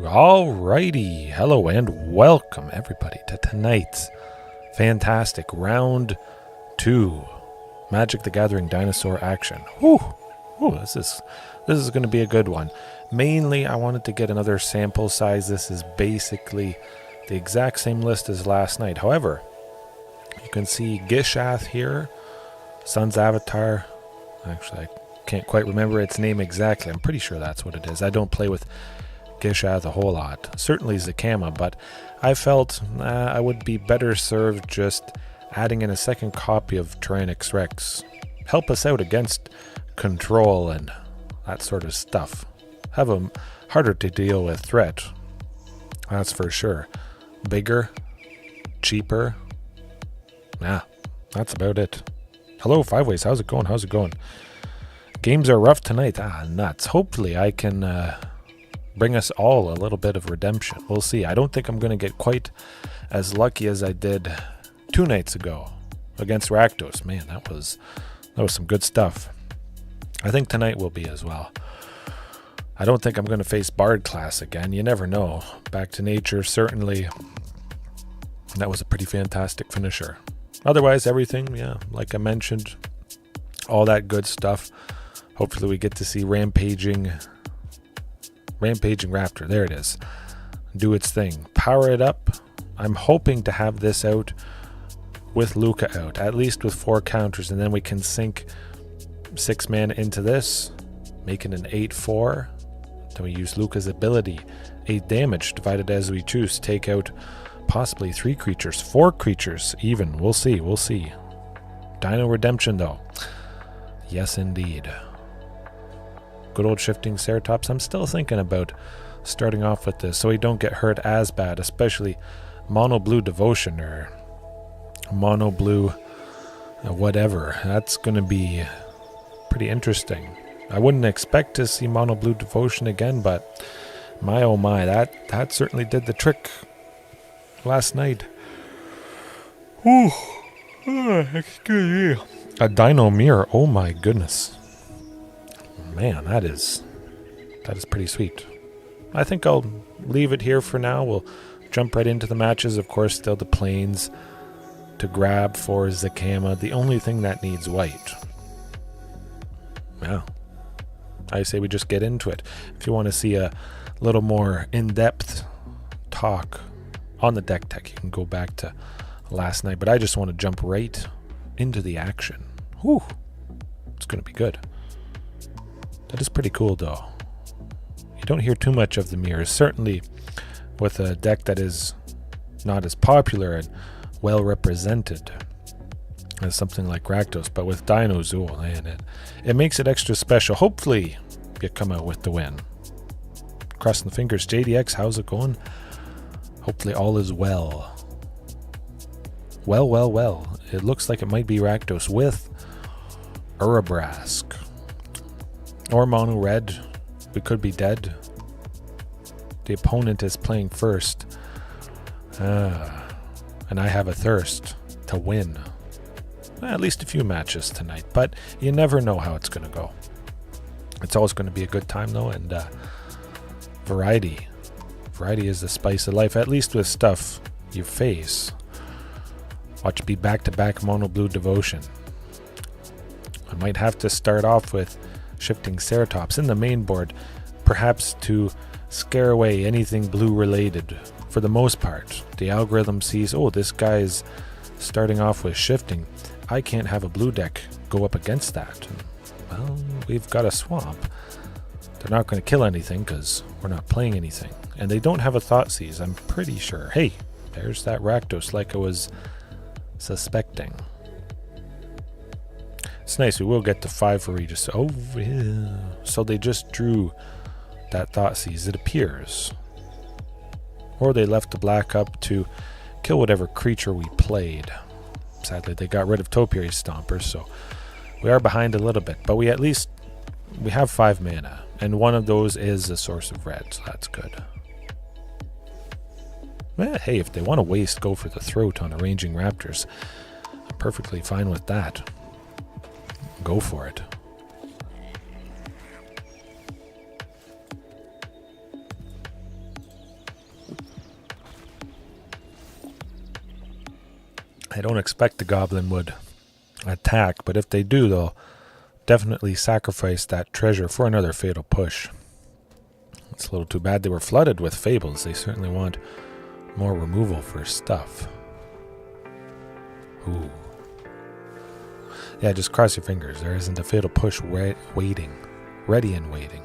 Alrighty, hello and welcome everybody to tonight's fantastic round 2 Magic the Gathering Dinosaur action. Whew. Ooh, this is going to be a good one. Mainly, I wanted to get another sample size. This is basically the exact same list as last night. However, you can see Gishath here, Sun's Avatar. Actually, I can't quite remember its name exactly. I'm pretty sure that's what it is. I don't play with Gishath a whole lot. Certainly Zakama, but I felt I would be better served just adding in a second copy of Tyrranax Rex. Help us out against control and that sort of stuff. Have a harder to deal with threat. That's for sure. Bigger, cheaper. Nah, that's about it. Hello, Five Ways. How's it going? How's it going? Games are rough tonight. Nuts. Hopefully I can bring us all a little bit of redemption. We'll see. I don't think I'm going to get quite as lucky as I did 2 nights ago against Rakdos. Man, that was some good stuff. I think tonight will be as well. I don't think I'm going to face Bard class again. You never know. Back to nature, certainly. That was a pretty fantastic finisher. Otherwise, everything, yeah, like I mentioned, all that good stuff. Hopefully we get to see Rampaging Raptor. There it is. Do its thing. Power it up. I'm hoping to have this out with Luca out, at least with 4 counters, and then we can sink 6 mana into this, making an 8/4. Then we use Luca's ability, 8 damage, divided as we choose. Take out possibly 3 creatures, 4 creatures even. We'll see, we'll see. Dino Redemption though. Yes indeed. Good old Shifting Ceratops. I'm still thinking about starting off with this so we don't get hurt as bad, especially Mono Blue Devotion or Mono Blue whatever. That's going to be pretty interesting. I wouldn't expect to see Mono Blue Devotion again, but my oh my, that certainly did the trick last night. Ooh. Excuse me. A Dino Mirror. Oh my goodness. Man, that is pretty sweet. I think I'll leave it here for now. We'll jump right into the matches. Of course, still the planes to grab for Zakama. The only thing that needs white. Yeah. I say we just get into it. If you want to see a little more in-depth talk on the deck tech, you can go back to last night. But I just want to jump right into the action. Whew. It's going to be good. That is pretty cool, though. You don't hear too much of the mirrors. Certainly with a deck that is not as popular and well represented as something like Rakdos, but with Dinos, oh man, it makes it extra special. Hopefully you come out with the win. Crossing the fingers. JDX, how's it going? Hopefully all is well. Well. It looks like it might be Rakdos with Urabrask. Or Mono Red. We could be dead. The opponent is playing first. And I have a thirst to win. At least a few matches tonight. But you never know how it's going to go. It's always going to be a good time though. And variety. Variety is the spice of life. At least with stuff you face. Watch it be back-to-back Mono Blue Devotion. I might have to start off with Shifting Ceratops in the main board, perhaps to scare away anything blue related. For the most part, the algorithm sees, oh, this guy's starting off with Shifting. I can't have a blue deck go up against that. Well, we've got a swamp. They're not going to kill anything because we're not playing anything. And they don't have a Thoughtseize, I'm pretty sure. Hey, there's that Rakdos like I was suspecting. It's nice, we will get to 5 for Regisaur. Oh, yeah. So they just drew that Thoughtseize, it appears. Or they left the black up to kill whatever creature we played. Sadly, they got rid of Topiary Stomper, so we are behind a little bit. But we have 5 mana, and one of those is a source of red, so that's good. Well, hey, if they want to waste, go for the throat on a Ranging Raptors. I'm perfectly fine with that. Go for it. I don't expect the goblin would attack, but if they do, they'll definitely sacrifice that treasure for another fatal push. It's a little too bad they were flooded with fables. They certainly want more removal for stuff. Ooh. Yeah, just cross your fingers. There isn't a fatal push waiting. Ready and waiting.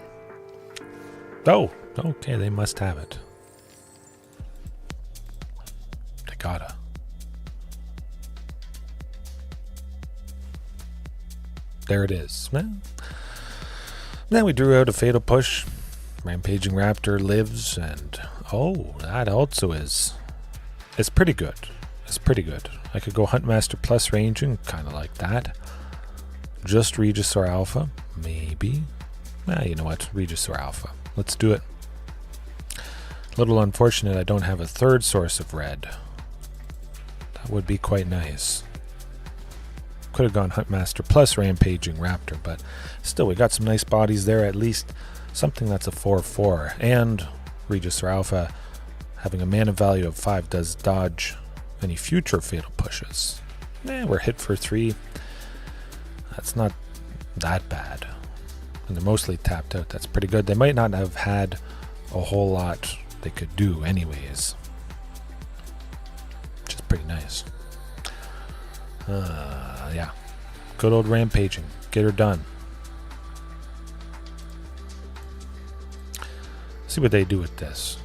Oh, okay, they must have it. They gotta. There it is. Then we drew out a fatal push. Rampaging Raptor lives, and oh, that also is. It's pretty good. It's pretty good. I could go Huntmaster plus Ranging, kind of like that. Just Regisaur Alpha, maybe. You know what? Regisaur Alpha. Let's do it. A little unfortunate I don't have a third source of red. That would be quite nice. Could have gone Huntmaster plus Rampaging Raptor, but still, we got some nice bodies there. At least something that's a 4/4. And Regisaur Alpha, having a mana value of 5, does dodge any future fatal pushes. We're hit for 3. That's not that bad. And they're mostly tapped out. That's pretty good. They might not have had a whole lot they could do anyways. Which is pretty nice. Yeah. Good old Rampaging. Get her done. See what they do with this.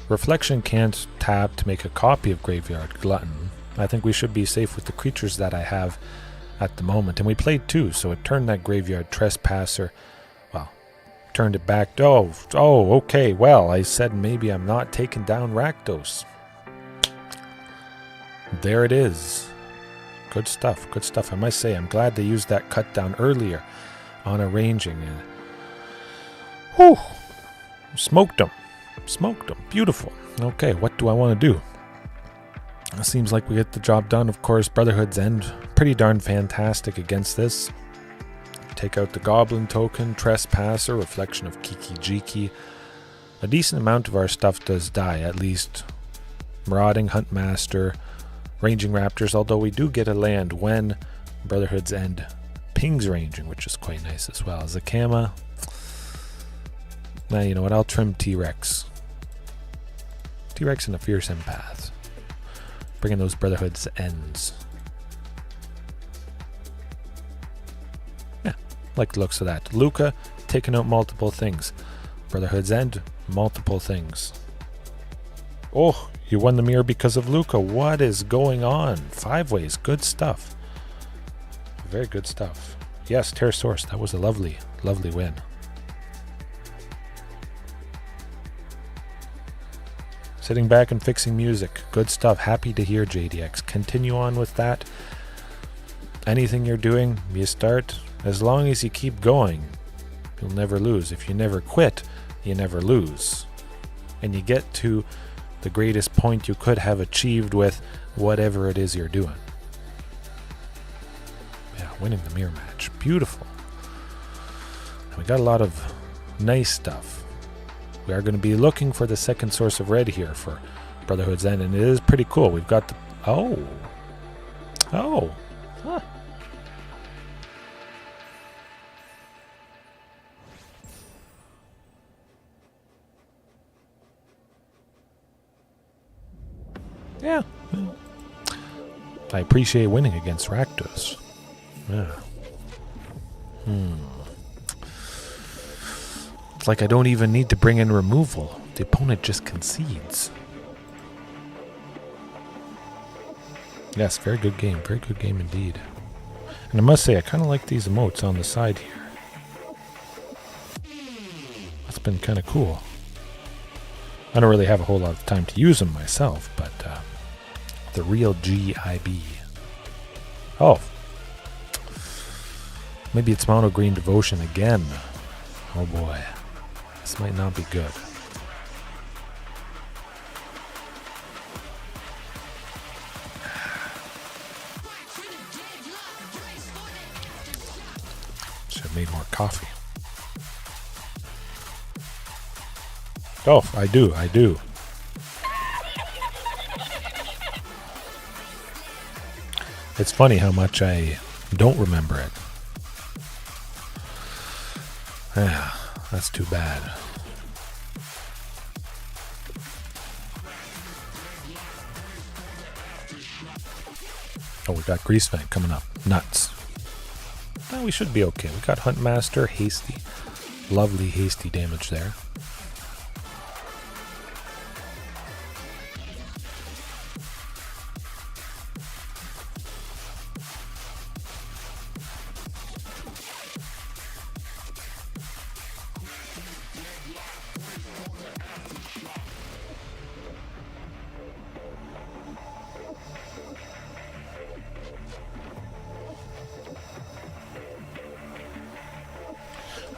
Reflection can't tap to make a copy of Graveyard Glutton. I think we should be safe with the creatures that I have at the moment. And we played 2, so it turned that Graveyard Trespasser. Well, turned it back. Oh, okay. Well, I said maybe I'm not taking down Rakdos. There it is. Good stuff. Good stuff. I must say, I'm glad they used that cut down earlier on a ranging. And whew, smoked them. Smoked them. Beautiful. Okay, what do I want to do? It seems like we get the job done. Of course, Brotherhood's End, pretty darn fantastic against this. Take out the Goblin token, Trespasser, Reflection of Kiki Jiki. A decent amount of our stuff does die, at least Marauding Huntmaster, Ranging Raptors, although we do get a land when Brotherhood's End pings Ranging, which is quite nice as well. Zakama, you know what, I'll trim T-Rex. T-Rex and a Fierce Empath. Bringing those Brotherhood's Ends. Yeah, like the looks of that. Luca, taking out multiple things. Brotherhood's End, multiple things. Oh, you won the mirror because of Luca. What is going on? 5 ways. Good stuff. Very good stuff. Yes, Pterosaurus. That was a lovely, lovely win. Sitting back and fixing music. Good stuff. Happy to hear, JDX. Continue on with that. Anything you're doing, you start. As long as you keep going, you'll never lose. If you never quit, you never lose. And you get to the greatest point you could have achieved with whatever it is you're doing. Yeah, winning the mirror match. Beautiful. And we got a lot of nice stuff. We are going to be looking for the second source of red here for Brotherhood's End, and it is pretty cool. We've got the... Oh. Huh. Yeah. I appreciate winning against Rakdos. Yeah. It's like I don't even need to bring in removal. The opponent just concedes. Yes, very good game. Very good game indeed. And I must say, I kind of like these emotes on the side here. That's been kind of cool. I don't really have a whole lot of time to use them myself, but the real GIB. Oh. Maybe it's Mono Green Devotion again. Oh boy. This might not be good. Should have made more coffee. Oh, I do. It's funny how much I don't remember it. Yeah, that's too bad. Oh, we got Greasefang coming up. Nuts. Well, we should be okay. We got Huntmaster, hasty. Lovely hasty damage there.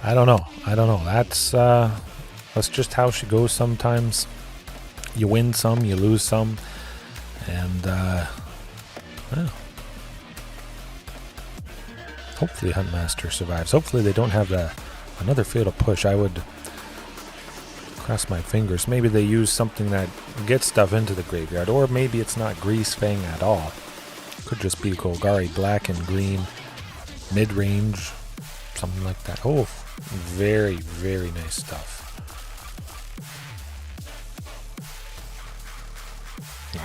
I don't know. That's just how she goes sometimes. You win some, you lose some, and well, hopefully Huntmaster survives. Hopefully they don't have another fatal push. I would cross my fingers. Maybe they use something that gets stuff into the graveyard, or maybe it's not Greasefang at all. Could just be Golgari black and green, mid-range, something like that. Oh, very, very nice stuff.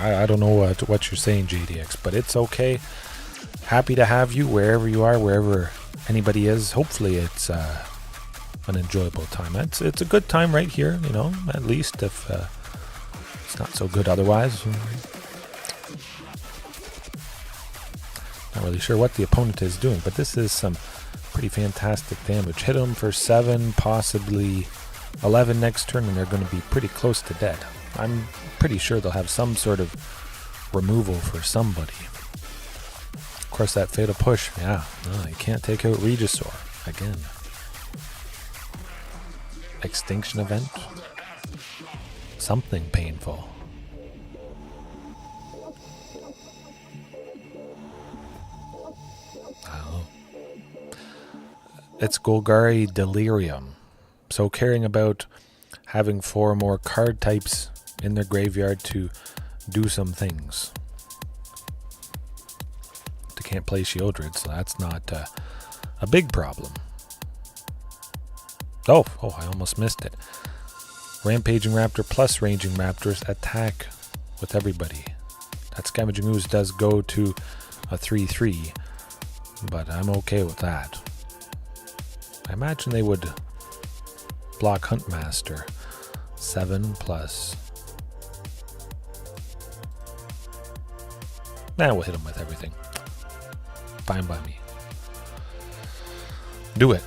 I don't know what you're saying, JDX, but it's okay. Happy to have you wherever you are, wherever anybody is. Hopefully it's an enjoyable time. It's a good time right here, you know, at least if it's not so good otherwise. Not really sure what the opponent is doing, but this is some pretty fantastic damage. Hit them for 7, possibly 11 next turn, and they're going to be pretty close to dead. I'm pretty sure they'll have some sort of removal for somebody. Of course, that fatal push, yeah, no, you can't take out Regisaur again. Extinction event? Something painful. It's Golgari Delirium. So caring about having 4 more card types in their graveyard to do some things. They can't play Shieldred, so that's not a big problem. Oh, I almost missed it. Rampaging Raptor plus Ranging Raptors attack with everybody. That Scavenging Ooze does go to a 3/3, but I'm okay with that. I imagine they would block Huntmaster. 7 plus. Nah, we'll hit him with everything. Fine by me. Do it.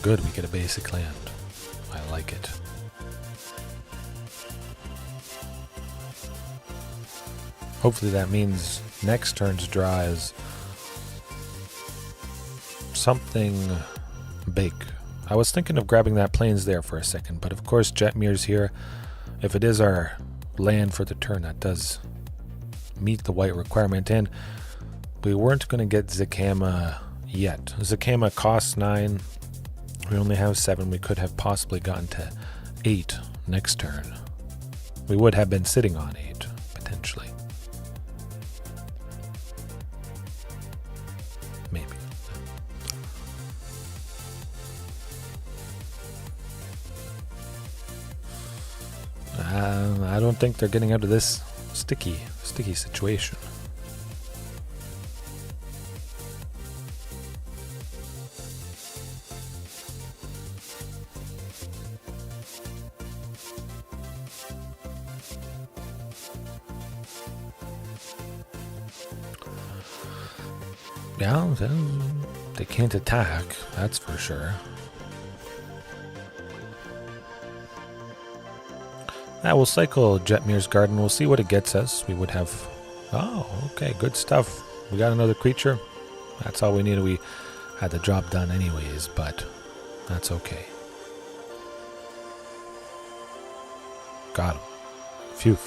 Good, we get a basic land. I like it. Hopefully that means next turn's draw is something big. I was thinking of grabbing that plains there for a second, but of course Jetmir's here. If it is our land for the turn, that does meet the white requirement, and we weren't going to get Zakama yet. Zakama costs 9. We only have 7. We could have possibly gotten to 8 next turn. We would have been sitting on 8, potentially. Maybe. I don't think they're getting out of this sticky situation. Yeah, they can't attack, that's for sure. We'll cycle Jetmir's Garden. We'll see what it gets us. We would have... Oh, okay, good stuff. We got another creature. That's all we needed. We had the job done anyways, but that's okay. Got him. Phew.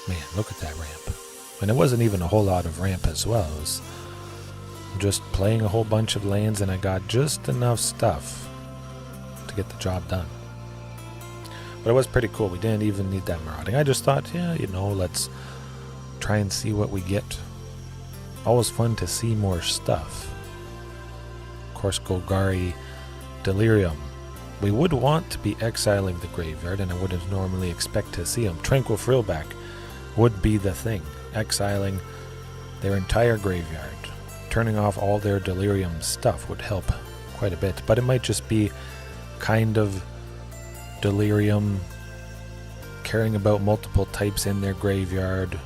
Man, look at that ramp. And it wasn't even a whole lot of ramp as well. It was just playing a whole bunch of lands, and I got just enough stuff to get the job done. But it was pretty cool. We didn't even need that marauding. I just thought, yeah, you know, let's try and see what we get. Always fun to see more stuff. Of course, Golgari Delirium. We would want to be exiling the graveyard, and I wouldn't normally expect to see them. Tranquil Frillback would be the thing. Exiling their entire graveyard. Turning off all their Delirium stuff would help quite a bit. But it might just be kind of Delirium caring about multiple types in their graveyard.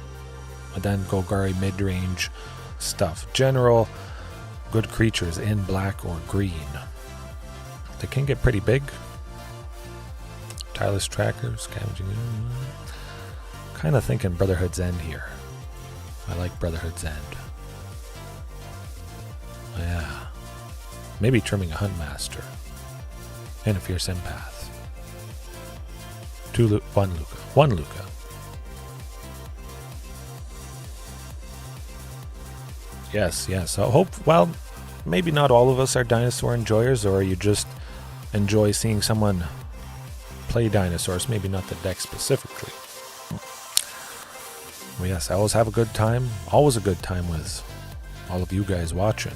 And then Golgari Midrange stuff. General good creatures in black or green. They can get pretty big. Tireless Tracker, Scavenging. Kind of thinking Brotherhood's End here. I like Brotherhood's End. Yeah. Maybe trimming a Huntmaster. And a Fierce Empath. One Luca. Yes. I hope, well, maybe not all of us are dinosaur enjoyers, or you just enjoy seeing someone play dinosaurs, maybe not the deck specifically. Well, yes, I always have a good time. Always a good time with all of you guys watching.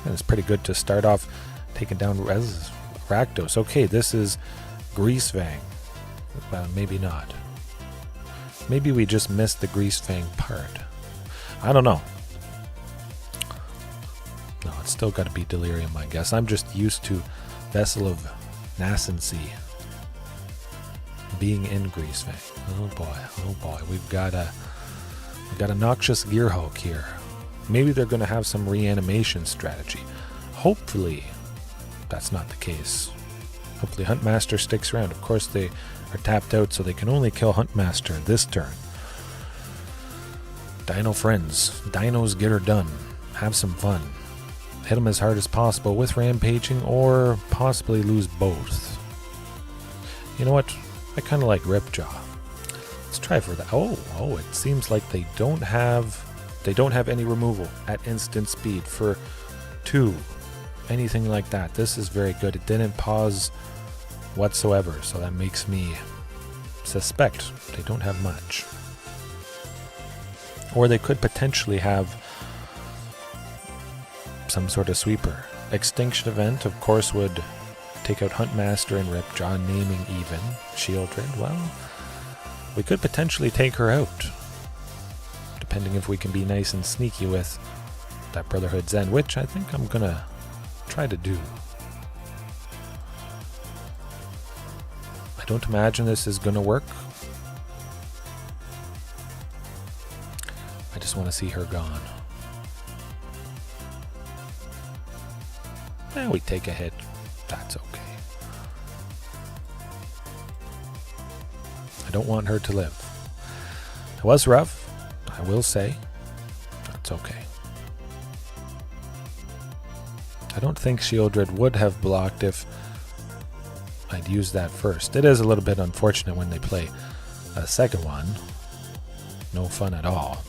And it's pretty good to start off taking down Rakdos. Okay, this is Greasefang. Well, maybe not. Maybe we just missed the Greasefang part. I don't know. No, it's still got to be Delirium, I guess. I'm just used to Vessel of Nascency being in Greasefang. Oh boy. We've got a Noxious Gearhulk here. Maybe they're going to have some reanimation strategy. Hopefully, that's not the case. Hopefully Huntmaster sticks around. Of course, they are tapped out, so they can only kill Huntmaster this turn. Dino friends. Dinos get her done. Have some fun. Hit them as hard as possible with Rampaging, or possibly lose both. You know what? I kind of like Ripjaw. Let's try for that. Oh, it seems like they don't have any removal at instant speed for 2. Anything like that. This is very good. It didn't pause whatsoever, so that makes me suspect they don't have much. Or they could potentially have some sort of sweeper. Extinction Event, of course, would take out Huntmaster and Ripjaw, naming even. Shieldred, well, we could potentially take her out. Depending if we can be nice and sneaky with that Brotherhood's End, which I think I'm gonna try to do. I don't imagine this is gonna work. I just want to see her gone. And we take a hit. That's okay. I don't want her to live. It was rough, I will say. That's okay. I don't think Shieldred would have blocked if I'd used that first. It is a little bit unfortunate when they play a second one. No fun at all.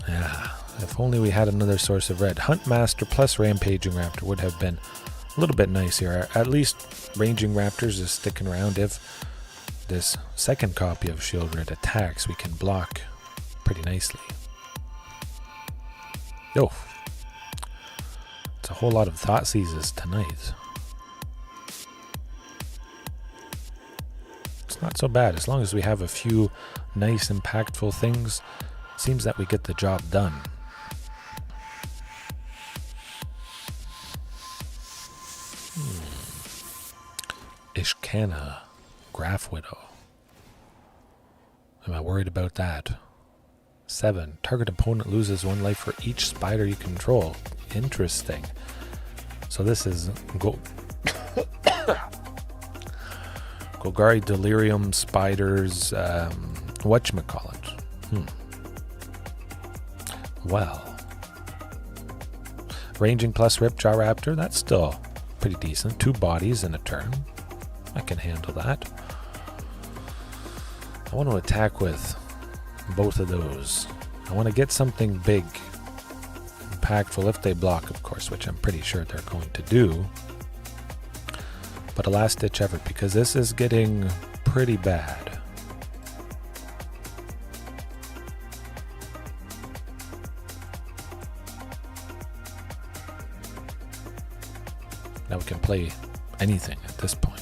Yeah, if only we had another source of red. Huntmaster plus Rampaging Raptor would have been a little bit nice here. At least Ranging Raptors is sticking around. If this second copy of Shieldred attacks, we can block pretty nicely. Oh, it's a whole lot of Thought Seizes tonight. It's not so bad as long as we have a few nice impactful things. Seems that we get the job done. Ishkana, Graph Widow. Am I worried about that? 7. Target opponent loses 1 life for each spider you control. Interesting. So this is Golgari Delirium spiders. Whatchamacallit? Well, Ranging plus Ripjaw Raptor, that's still pretty decent. 2 bodies in a turn. I can handle that. I want to attack with both of those. I want to get something big, impactful if they block, of course, which I'm pretty sure they're going to do. but a last-ditch effort because this is getting pretty bad. Now we can play anything at this point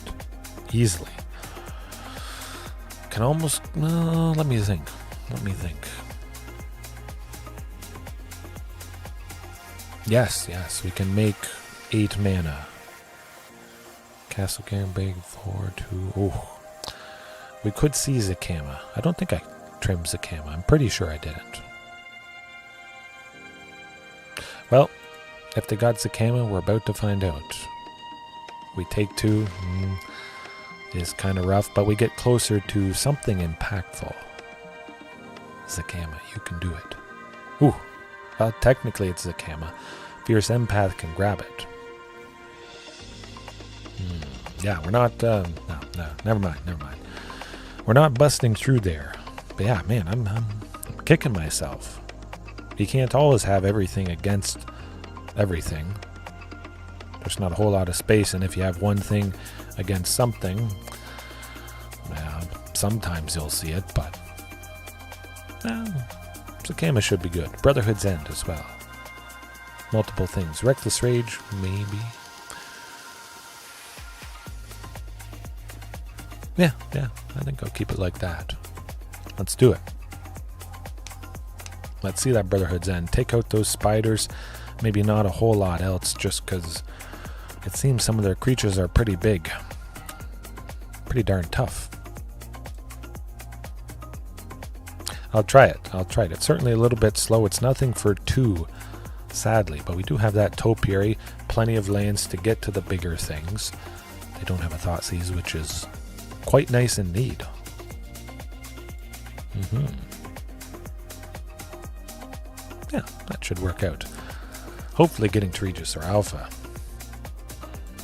easily. Can almost let me think. Yes, we can make 8 mana. Castle Garenbrig 4/2. Oh, we could see Zakama. I don't think I trimmed Zakama. I'm pretty sure I didn't. Well, if they got Zakama, we're about to find out. We take 2. Is kind of rough, but we get closer to something impactful. Zakama, you can do it. Ooh, well, technically it's Zakama. Fierce Empath can grab it. Yeah, we're not, no, never mind. We're not busting through there. But yeah, man, I'm kicking myself. You can't always have everything against everything. There's not a whole lot of space, and if you have one thing against something, sometimes you'll see it, but Zakama should be good. Brotherhood's End as well. Multiple things. Reckless Rage, maybe. Yeah, I think I'll keep it like that. Let's do it. Let's see that Brotherhood's End. Take out those spiders. Maybe not a whole lot else, just because it seems some of their creatures are pretty big. Pretty darn tough. I'll try it. It's certainly a little bit slow. It's nothing for 2, sadly, but we do have that Topiary. Plenty of lands to get to the bigger things. They don't have a Thoughtseize, which is quite nice indeed. Yeah, that should work out. Hopefully getting to Regisaur Alpha.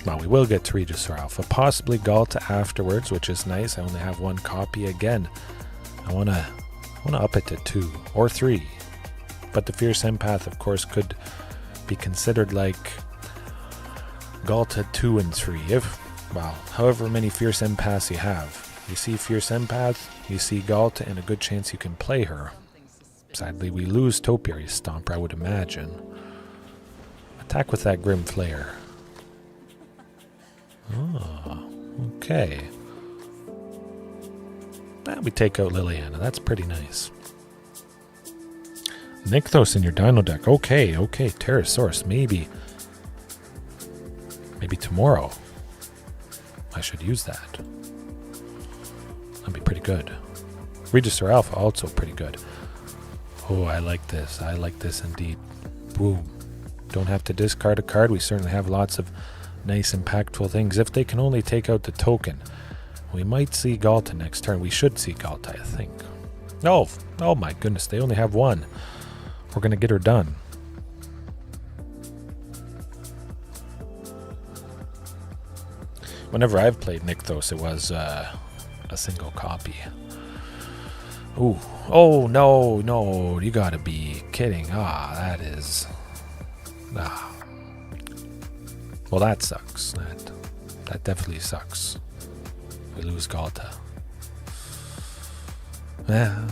Well, we will get to Regisaur Alpha. Possibly Ghalta afterwards, which is nice. I only have 1 copy again. I want to up it to 2 or 3. But the Fierce Empath, of course, could be considered like Ghalta 2 and 3. However many Fierce Empaths you have. You see Fierce Empath, you see Ghalta, and a good chance you can play her. Sadly, we lose Topiary Stomper, I would imagine. Attack with that Grim Flare. Oh, okay. We take out Liliana. That's pretty nice. Nykthos in your Dino deck. Okay. Pterosaurus. Maybe tomorrow I should use that. That'd be pretty good. Regisaur Alpha also pretty good. Oh, I like this. I like this indeed. Boom. Don't have to discard a card. We certainly have lots of nice impactful things. If they can only take out the token, we might see Ghalta next turn. We should see Ghalta, I think. Oh my goodness, they only have 1. We're going to get her done. Whenever I've played Nykthos, it was a single copy. Ooh. Oh, no, you gotta be kidding. That is... Well, that sucks. That definitely sucks. We lose Ghalta. Yeah.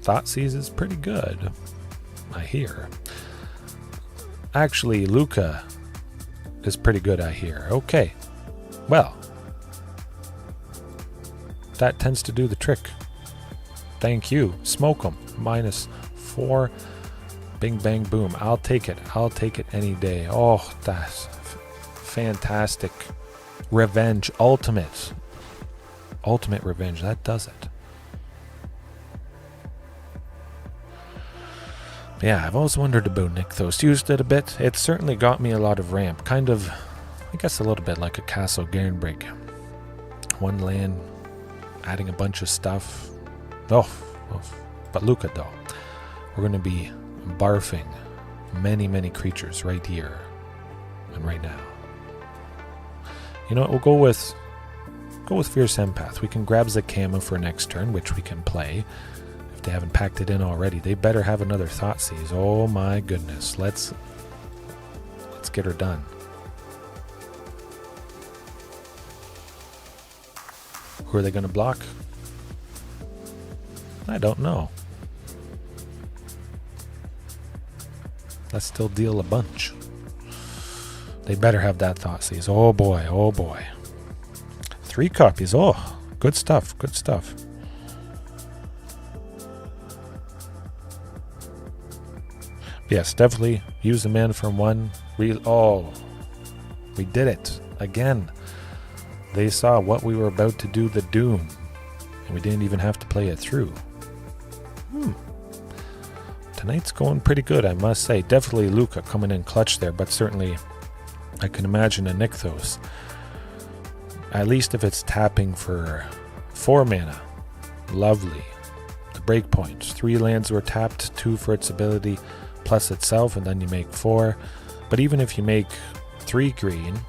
Thoughtseize is pretty good, I hear. Actually, Luca is pretty good, I hear. Okay. Well, that tends to do the trick. Thank you. Smoke 'em. -4. Bing, bang, boom. I'll take it. I'll take it any day. Oh, that's fantastic. Revenge. Ultimate revenge. That does it. Yeah, I've always wondered about Nykthos. Used it a bit. It certainly got me a lot of ramp. Kind of, I guess a little bit like a Castle Garenbrig. 1 land, adding a bunch of stuff. Oh, but Luca though. We're going to be barfing many creatures right here and right now. You know what, we'll go with Fierce Empath. We can grab Zakama for next turn, which we can play. If they haven't packed it in already, they better have another Thoughtseize. Oh my goodness. Let's get her done. Who are they going to block? I don't know. Let's still deal a bunch. They better have that Thoughtseize. Oh boy, oh boy. 3 copies. Oh, good stuff, good stuff. Yes, definitely use the mana from 1. Oh, we did it again. They saw what we were about to do, the doom, and we didn't even have to play it through. Tonight's going pretty good, I must say. Definitely Luca coming in clutch there, but certainly I can imagine a Nykthos. At least if it's tapping for 4 mana. Lovely. The breakpoints. 3 lands were tapped, 2 for its ability plus itself, and then you make 4. But even if you make 3 green,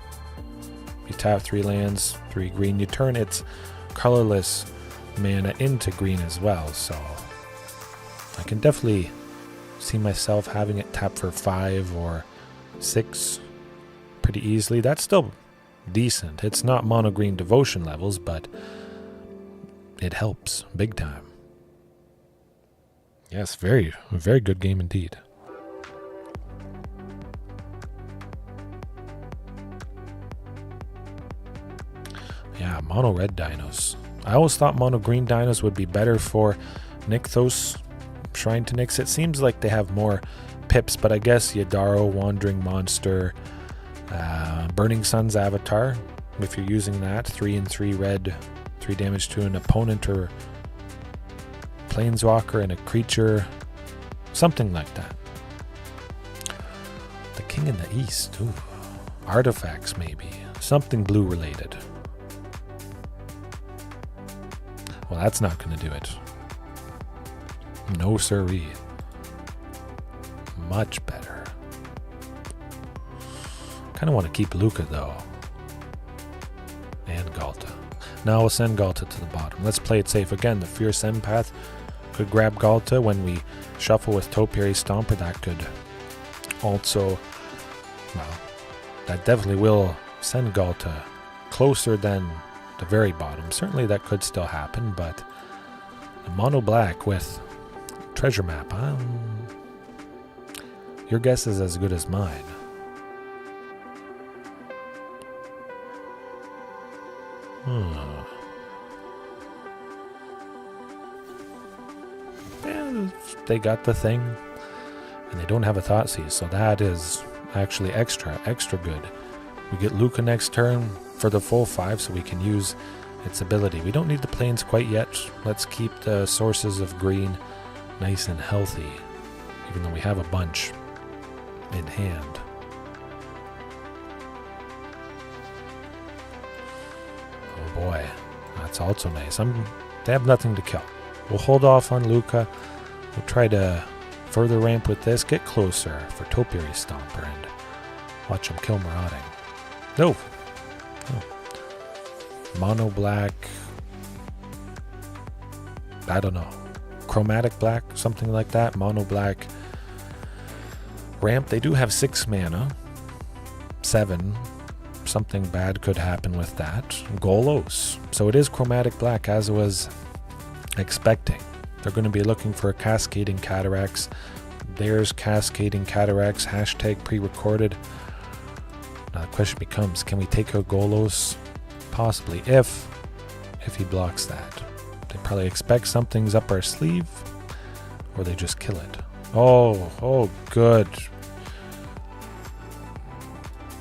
you tap 3 lands, 3 green, you turn its colorless mana into green as well. So I can definitely see myself having it tap for 5 or 6 pretty easily. That's still decent. It's not mono green devotion levels, but it helps big time. Yes, very good game indeed. Yeah, mono red dinos. I always thought mono green dinos would be better for Nykthos Shrine to Nyx. It seems like they have more pips, but I guess Yadaro, Wandering Monster, Burning Sun's Avatar, if you're using that, 3 and 3 red, 3 damage to an opponent or planeswalker and a creature, something like that. The King in the East, ooh. Artifacts maybe, something blue related. Well, that's not going to do it. No siree. Much better. Kind of want to keep Luca though. And Ghalta. Now we'll send Ghalta to the bottom. Let's play it safe again. The Fierce Empath could grab Ghalta when we shuffle with Topiary Stomper. That could also, well, that definitely will send Ghalta closer than the very bottom. Certainly that could still happen, but a mono black with treasure map, your guess is as good as mine. Yeah, they got the thing, and they don't have a Thoughtseize, so that is actually extra good. We get Luca next turn for the full 5, so we can use its ability. We don't need the plains quite yet. Let's keep the sources of green nice and healthy, even though we have a bunch in hand. Oh boy, that's also nice. They have nothing to kill. We'll hold off on Luca. We'll try to further ramp with this, get closer for Topiary Stomper, and watch him kill Marauding. No. Mono black. I don't know. Chromatic black, something like that. Mono black. Ramp. They do have 6 mana. 7. Something bad could happen with that. Golos. So it is chromatic black, as I was expecting. They're going to be looking for a Cascading Cataracts. There's Cascading Cataracts. Hashtag pre-recorded. Now the question becomes, can we take out Golos? Possibly, if he blocks that. They probably expect something's up our sleeve, or they just kill it. Oh, good.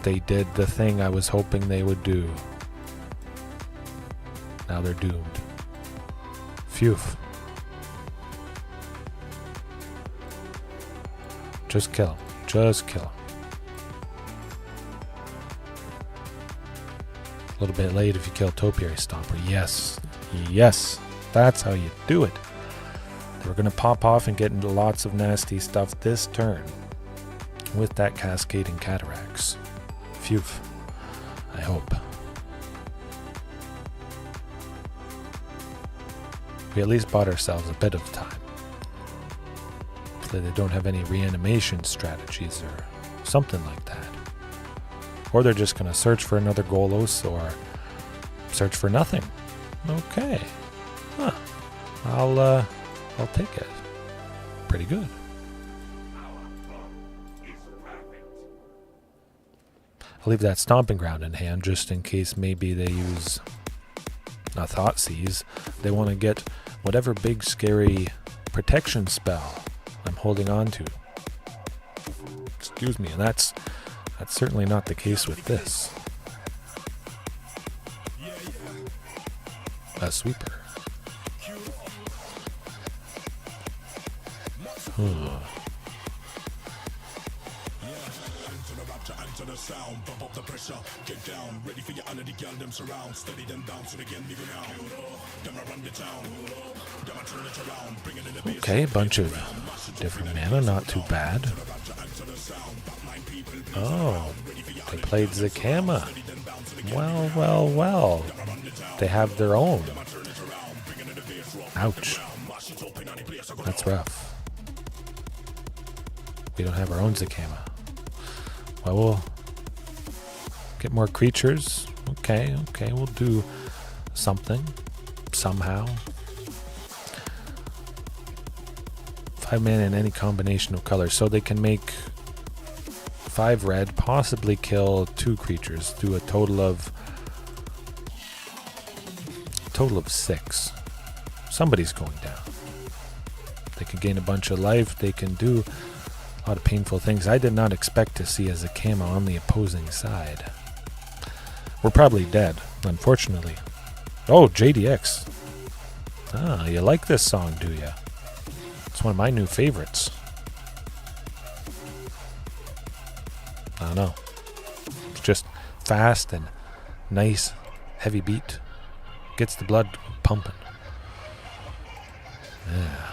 They did the thing I was hoping they would do. Now they're doomed. Phew. Just kill him. Just kill him. A little bit late if you kill Topiary Stomper. Yes, that's how you do it. We're going to pop off and get into lots of nasty stuff this turn with that Cascading Cataracts. Phew. I hope. We at least bought ourselves a bit of time. Hopefully they don't have any reanimation strategies or something like that. Or they're just going to search for another Golos or search for nothing. Okay. Huh. I'll take it. Pretty good. I'll leave that Stomping Ground in hand just in case maybe they use a Thought Seize. They want to get whatever big scary protection spell I'm holding on to. Excuse me, and that's certainly not the case with this. A sweeper. Okay, a bunch of different mana, not too bad. Oh, they played Zakama. Well. They have their own. Ouch. That's rough. We don't have our own Zakama. Well, we'll get more creatures. Okay, we'll do something. Somehow. 5 mana in any combination of colors. So they can make 5 red, possibly kill 2 creatures, do a total of 6. Somebody's going down. They can gain a bunch of life. They can do a lot of painful things. I did not expect to see a Zakama on the opposing side. We're probably dead, unfortunately. Oh, JDX. Ah, you like this song, do you? It's one of my new favorites. I don't know. It's just fast and nice, heavy beat. Gets the blood pumping. Yeah.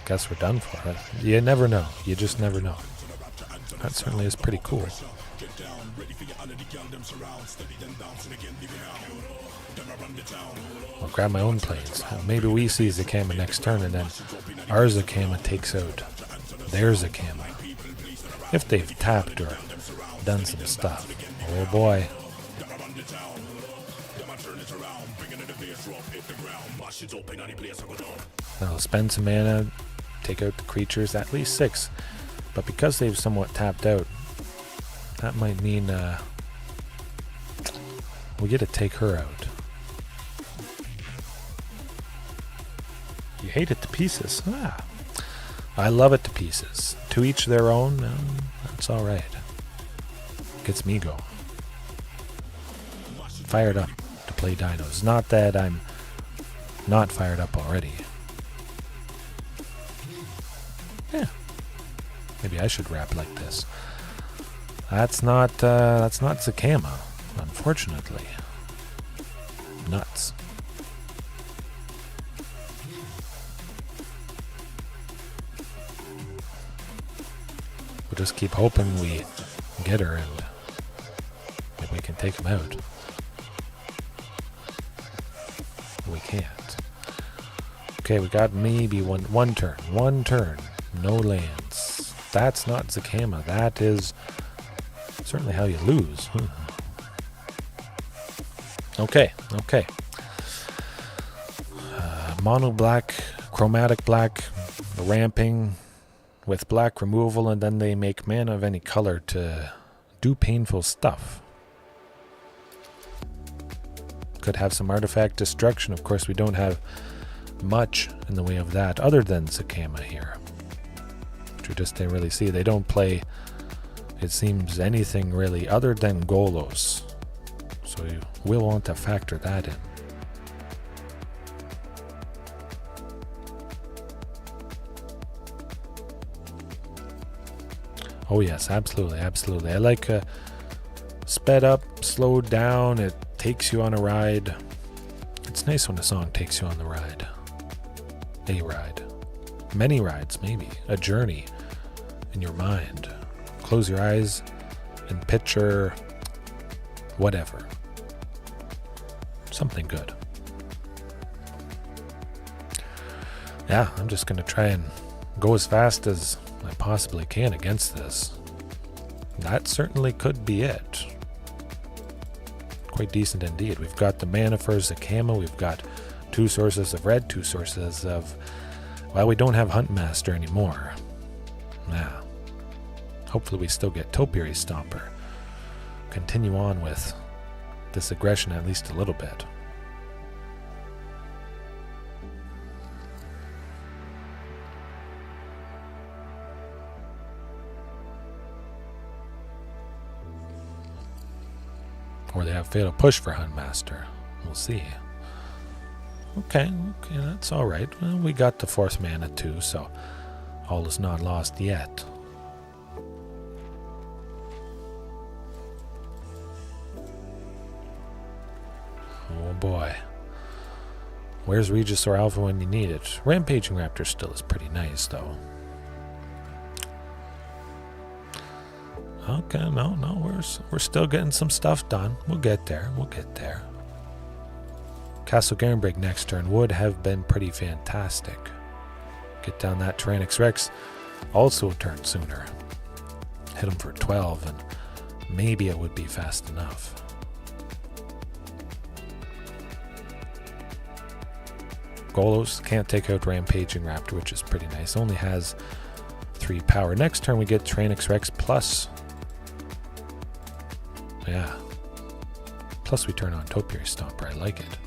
Guess we're done for it. You never know. You just never know. That certainly is pretty cool. I'll grab my own planes. Maybe we see Zakama next turn and then our Zakama takes out their Zakama. If they've tapped or done some stuff. Oh boy. I'll spend some mana, take out the creatures, at least 6. But because they've somewhat tapped out, that might mean we get to take her out. You hate it to pieces. Ah, I love it to pieces. To each their own. That's all right. Gets me going. Fired up to play dinos. Not that I'm not fired up already. Yeah. Maybe I should rap like this. That's not Zakama, unfortunately. Nuts. We'll just keep hoping we get her and that we can take him out. We can't. Okay, we got maybe one turn. One turn. No lands. That's not Zakama. That is certainly how you lose. Okay. Mono black, chromatic black, ramping with black removal, and then they make mana of any color to do painful stuff. Could have some artifact destruction. Of course, we don't have much in the way of that other than Zakama here, which we just didn't really see. They don't play, it seems, anything really other than Golos, so you will want to factor that in. Oh yes, absolutely. I like sped up, slowed down. It takes you on a ride. It's nice when a song takes you on the ride. A ride. Many rides, maybe. A journey in your mind. Close your eyes and picture whatever. Something good. Yeah, I'm just going to try and go as fast as I possibly can against this. That certainly could be it. Quite decent indeed. We've got the mana for Zakama. We've got 2 sources of red, 2 sources of... Well, we don't have Huntmaster anymore. Now, hopefully we still get Topiary Stomper. Continue on with this aggression at least a little bit. Or they have Fatal Push for Huntmaster. We'll see. Okay, that's alright. Well, we got the 4th mana too, so all is not lost yet. Oh boy. Where's Regisaur Alpha when you need it? Rampaging Raptor still is pretty nice, though. Okay, no, we're still getting some stuff done. We'll get there. Castle Garenbrig next turn would have been pretty fantastic. Get down that Tyrranax Rex also a turn sooner. Hit him for 12 and maybe it would be fast enough. Golos can't take out Rampaging Raptor, which is pretty nice. Only has 3 power. Next turn we get Tyrranax Rex plus... Yeah. Plus we turn on Topiary Stomper. I like it.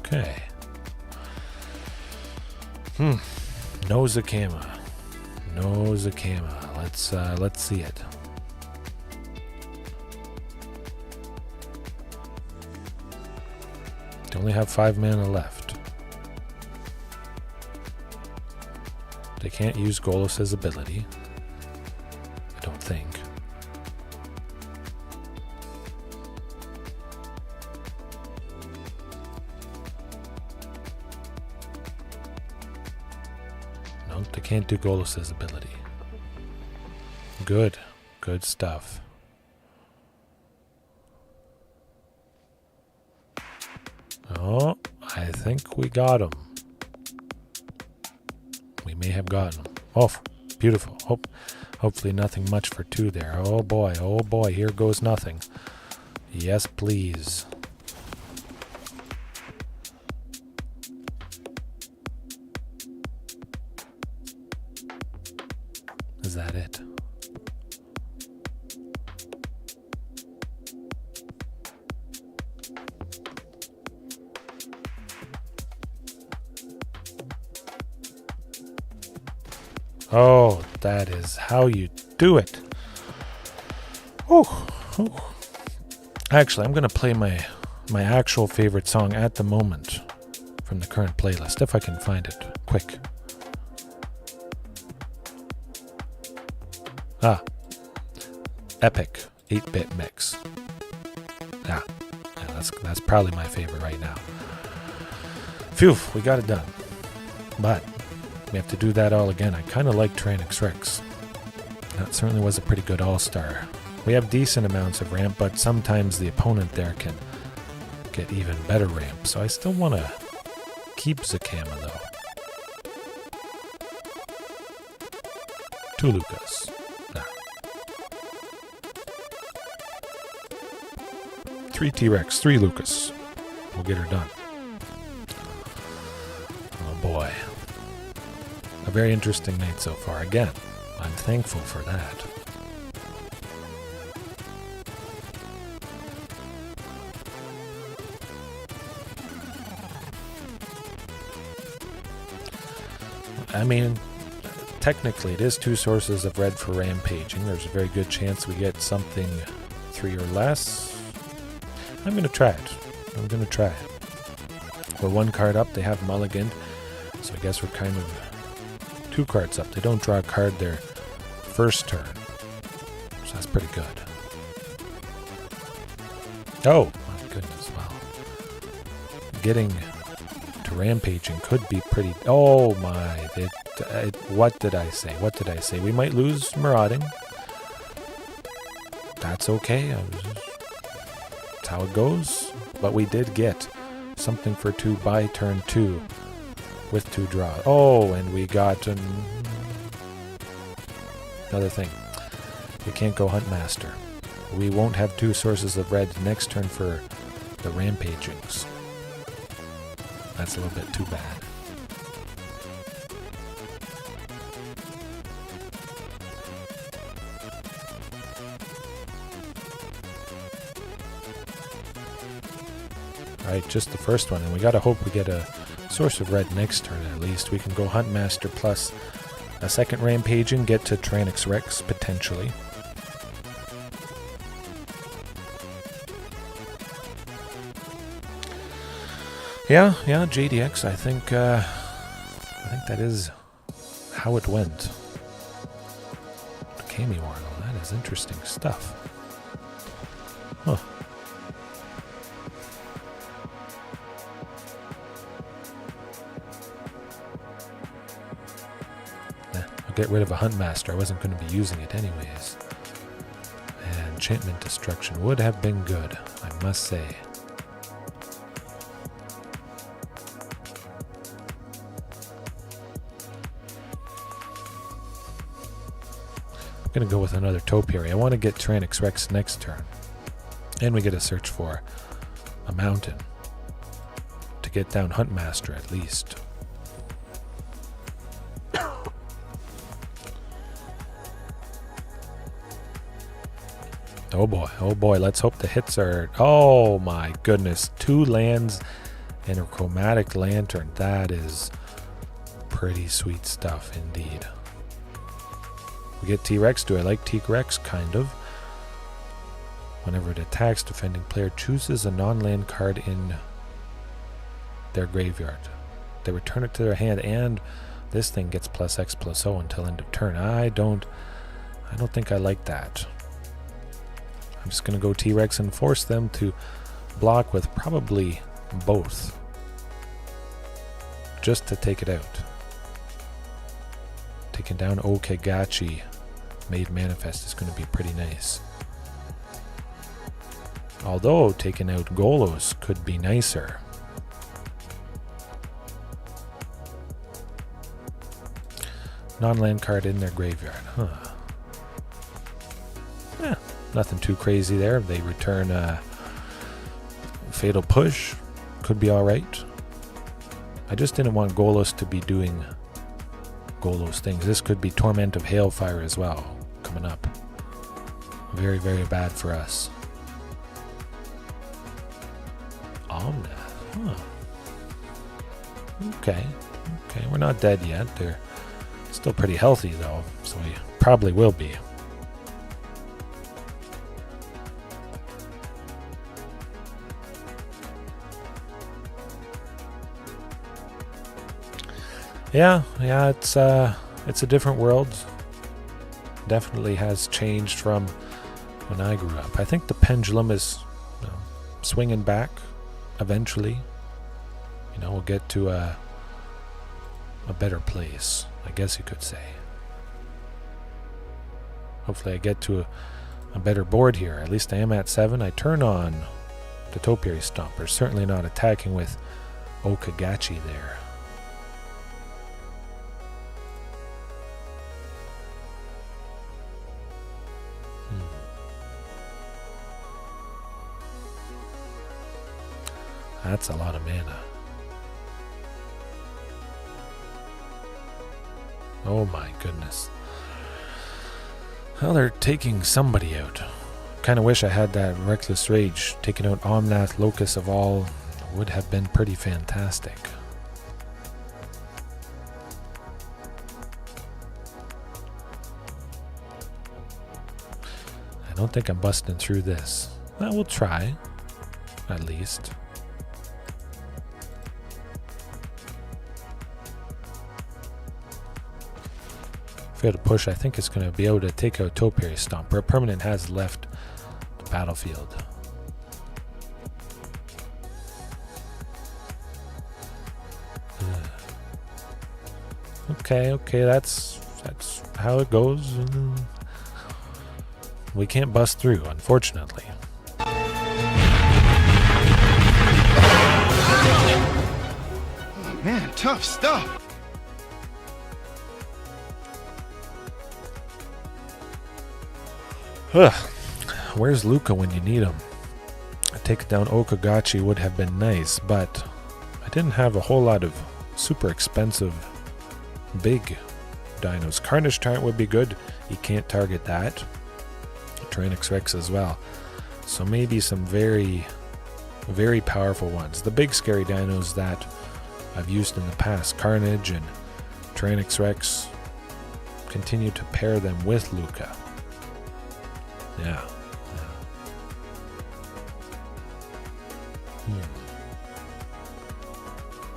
Okay. No Zakama. Let's see it. They only have 5 mana left. They can't use Golos' ability. I don't think. No, they can't do Golos' ability. Good stuff. Oh, I think we got him. We may have gotten him. Oh, beautiful. Hopefully nothing much for 2 there. Oh boy, here goes nothing. Yes, please. Is that it? Oh, that is how you do it. Oh. Actually, I'm going to play my actual favorite song at the moment from the current playlist, if I can find it quick. Epic 8-bit mix. Yeah, that's probably my favorite right now. Phew, we got it done. But we have to do that all again. I kind of like Tyrranax Rex. That certainly was a pretty good all-star. We have decent amounts of ramp, but sometimes the opponent there can get even better ramp. So I still want to keep Zakama, though. 2 Lucas. Nah. 3 T-Rex, 3 Lucas. We'll get her done. Oh boy. A very interesting night so far. Again, I'm thankful for that. I mean, technically it is 2 sources of red for Rampaging. There's a very good chance we get something 3 or less. I'm going to try it. We're 1 card up. They have mulliganed. So I guess we're kind of 2 cards up. They don't draw a card their first turn. So that's pretty good. Oh, my goodness. Wow. Getting to Rampaging could be pretty... Oh, my. What did I say? We might lose Marauding. That's okay. That's how it goes. But we did get something for 2 by turn 2. With 2 draws. Oh, and we got another thing. We can't go Huntmaster. we won't have 2 sources of red next turn for the Rampagings. That's a little bit too bad. Alright, just the first one, and we gotta hope we get a source of red next turn at least. We can go Huntmaster plus a second Rampaging, get to Tyrranax Rex, potentially. Yeah, JDX, I think that is how it went. Kami Wargle, that is interesting stuff. Huh. Get rid of a Huntmaster. I wasn't going to be using it anyways. And enchantment destruction would have been good, I must say. I'm going to go with another Topiary. I want to get Tyrranax Rex next turn. And we get to search for a mountain to get down Huntmaster at least. Oh boy, let's hope the hits are... Oh my goodness, 2 lands and a Chromatic Lantern. That is pretty sweet stuff indeed. We get T-Rex. Do I like T-Rex? Kind of. Whenever it attacks, defending player chooses a non-land card in their graveyard. They return it to their hand, and this thing gets +X/+O until end of turn. I don't think I like that. I'm just going to go T-Rex and force them to block with probably both. Just to take it out. Taking down Okagachi Made Manifest is going to be pretty nice. Although taking out Golos could be nicer. Non-land card in their graveyard. Huh. Yeah. Nothing too crazy there. They return Fatal Push. Could be alright. I just didn't want Golos to be doing Golos things. This could be Torment of Hailfire as well, coming up. Very, very bad for us. Omnath. Huh. Okay, we're not dead yet. They're still pretty healthy though, so we probably will be. Yeah, it's a different world. Definitely has changed from when I grew up. I think the pendulum is swinging back eventually. We'll get to a better place, I guess you could say. Hopefully I get to a better board here. At least I am at 7. I turn on the Topiary Stomper. Certainly not attacking with Okagachi there. That's a lot of mana. Oh my goodness. Well, they're taking somebody out. Kind of wish I had that Reckless Rage. Taking out Omnath, Locus of All would have been pretty fantastic. I don't think I'm busting through this. Well, we'll try, at least. Fatal Push, I think it's going to be able to take out Topiary Stomper. A permanent has left the battlefield. Okay, that's how it goes. We can't bust through, unfortunately. Oh man, tough stuff. Where's Luca when you need him? Take down Okagachi would have been nice, but I didn't have a whole lot of super expensive big dinos. Carnage Tyrant would be good. You can't target that. Tyrranax Rex as well. So maybe some very, very powerful ones. The big scary dinos that I've used in the past, Carnage and Tyrranax Rex, continue to pair them with Luca. Yeah.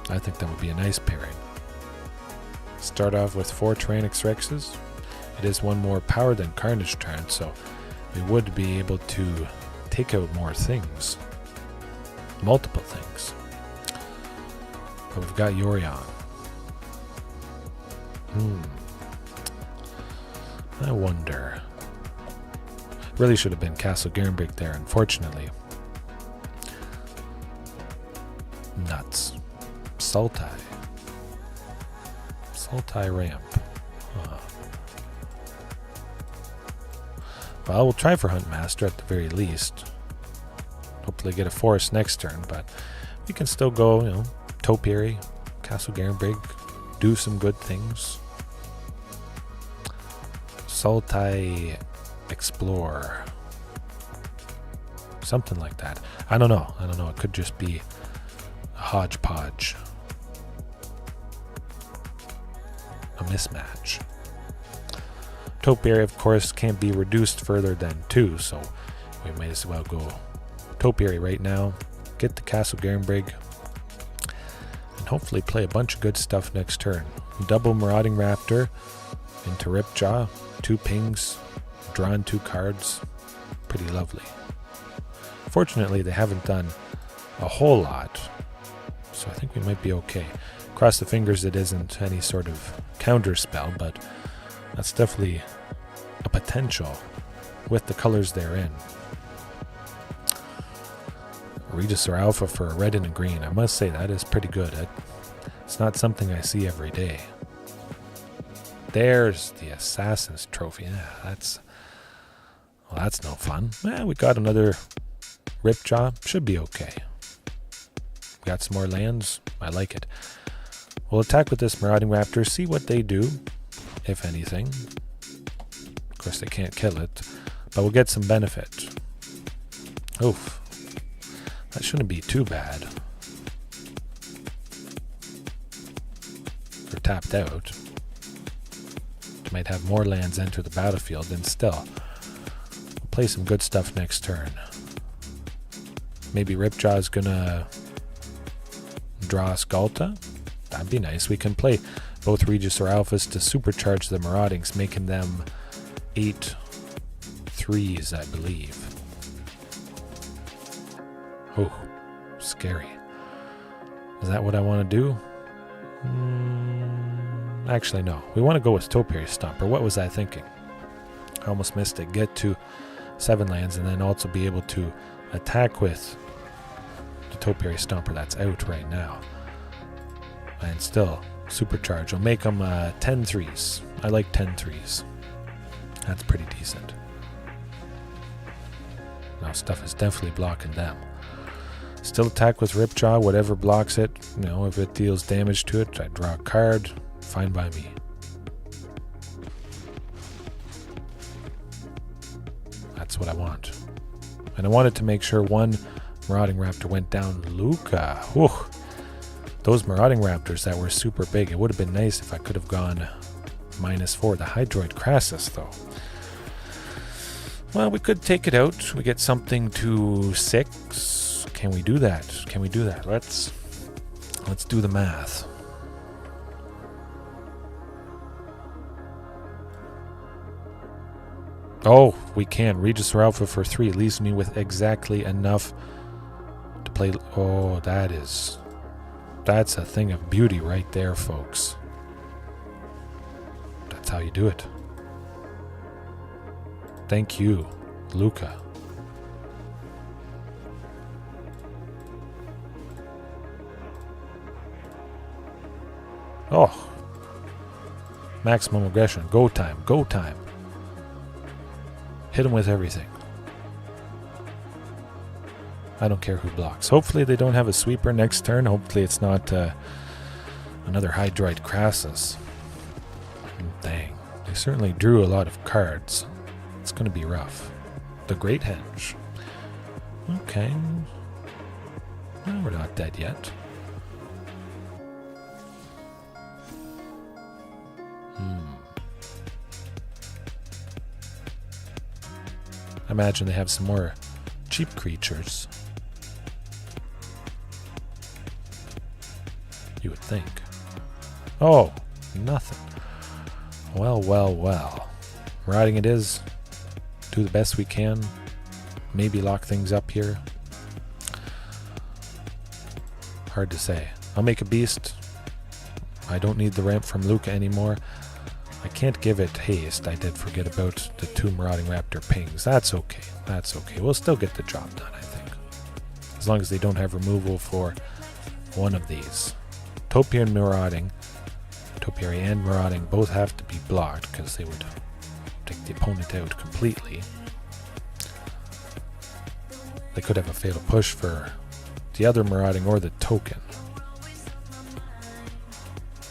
I think that would be a nice pairing. Start off with 4 Tyrranax Rexes. It is one more power than Carnage Tyrant, so we would be able to take out more things. Multiple things. But we've got Yorion. I wonder. Really should have been Castle Garenbrig there, unfortunately. Nuts. Sultai Ramp. Well, we'll try for Huntmaster at the very least. Hopefully get a forest next turn, but we can still go, Topiary, Castle Garenbrig, do some good things. Sultai Explore. Something like that. I don't know. It could just be a hodgepodge. A mismatch. Topiary, of course, can't be reduced further than 2, so we may as well go Topiary right now, get the Castle Garenbrig, and hopefully play a bunch of good stuff next turn. Double Marauding Raptor into Ripjaw, 2 pings, drawn 2 cards. Pretty lovely. Fortunately, they haven't done a whole lot, so I think we might be okay. Cross the fingers it isn't any sort of counter spell, but that's definitely a potential with the colors they're in. Regisaur Alpha for a red and a green. I must say that is pretty good. It's not something I see every day. There's the Assassin's Trophy. Yeah, that's no fun. We got another Ripjaw. Should be okay. Got some more lands. I like it. We'll attack with this Marauding Raptor, see what they do, if anything. Of course, they can't kill it, but we'll get some benefit. Oof. That shouldn't be too bad. We're tapped out. Might have more lands enter the battlefield, and still. We'll play some good stuff next turn. Maybe Ripjaw's gonna draw us Ghalta. That'd be nice. We can play both Regisaur Alphas to supercharge the Maraudings, making them 8 3s, I believe. Oh, scary. Is that what I want to do? Actually, no. We want to go with Topiary Stomper. What was I thinking? I almost missed it. Get to 7 lands and then also be able to attack with the Topiary Stomper that's out right now. And still supercharge. We'll make them 10 3s. I like 10 3s. That's pretty decent. Now stuff is definitely blocking them. Still attack with Ripjaw, whatever blocks it. If it deals damage to it, I draw a card. Fine by me. That's what I want. And I wanted to make sure one Marauding Raptor went down. Luca. Whew. Those Marauding Raptors that were super big. It would have been nice if I could have gone -4. The Hydroid Crassus, though. Well, we could take it out. We get something to 6. Can we do that? Let's do the math. Oh, we can. Regisaur Alpha for 3 leaves me with exactly enough to play. Oh, that's a thing of beauty right there, folks. That's how you do it. Thank you, Luca. Oh. Maximum aggression. Go time. Hit him with everything. I don't care who blocks. Hopefully they don't have a sweeper next turn. Hopefully it's not another Hydroid Crassus. Dang. They certainly drew a lot of cards. It's going to be rough. The Great Henge. Okay. Well, we're not dead yet. I imagine they have some more cheap creatures. You would think. Oh, nothing. Well, well, well. Riding it is. Do the best we can. Maybe lock things up here. Hard to say. I'll make a beast. I don't need the ramp from Luca anymore. I can't give it haste. I did forget about the 2 Marauding Raptor pings. That's okay. That's okay. We'll still get the job done, I think. As long as they don't have removal for one of these. Topiary and Marauding. Topiary and Marauding both have to be blocked because they would take the opponent out completely. They could have a fatal push for the other Marauding or the token.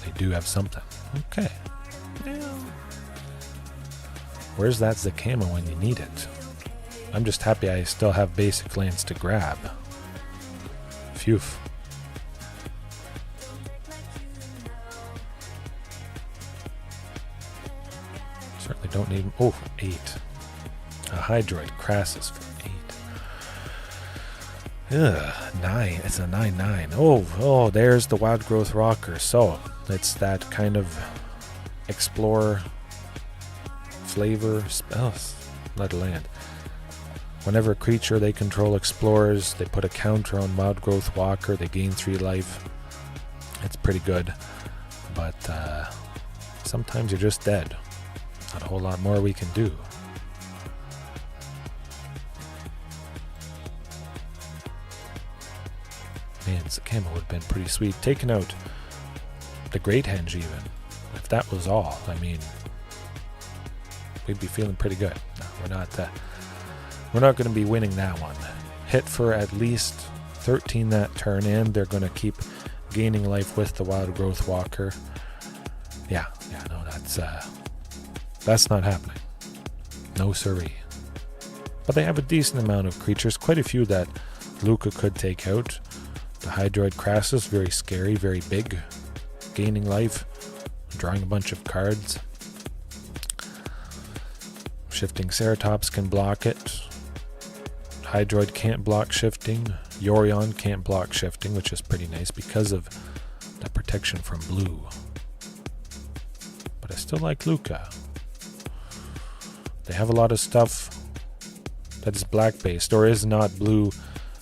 They do have something. Okay. Where's that Zakama when you need it? I'm just happy I still have basic lands to grab. Phew. Certainly don't need... Oh, 8. A Hydroid Crassus for 8. Ugh, 9. It's a 9/9. Oh, there's the Wild Growth Rocker. So, it's that kind of Explorer flavor. Let it land. Whenever a creature they control explores, they put a counter on Wild Growth Walker. They gain 3 life. It's pretty good. But sometimes you're just dead. Not a whole lot more we can do. Man, Zakama would have been pretty sweet. Taking out the Great Henge even. If that was all, I mean, we'd be feeling pretty good. No, we're not going to be winning that one. Hit for at least 13 that turn, and they're going to keep gaining life with the Wild Growth Walker. Yeah, no, that's not happening. No siree. But they have a decent amount of creatures, quite a few that Luca could take out. The Hydroid Crassus, very scary, very big, gaining life, drawing a bunch of cards. Shifting Ceratops can block it. Hydroid can't block shifting. Yorion can't block shifting, which is pretty nice because of the protection from blue. But I still like Luca. They have a lot of stuff that is black based or is not blue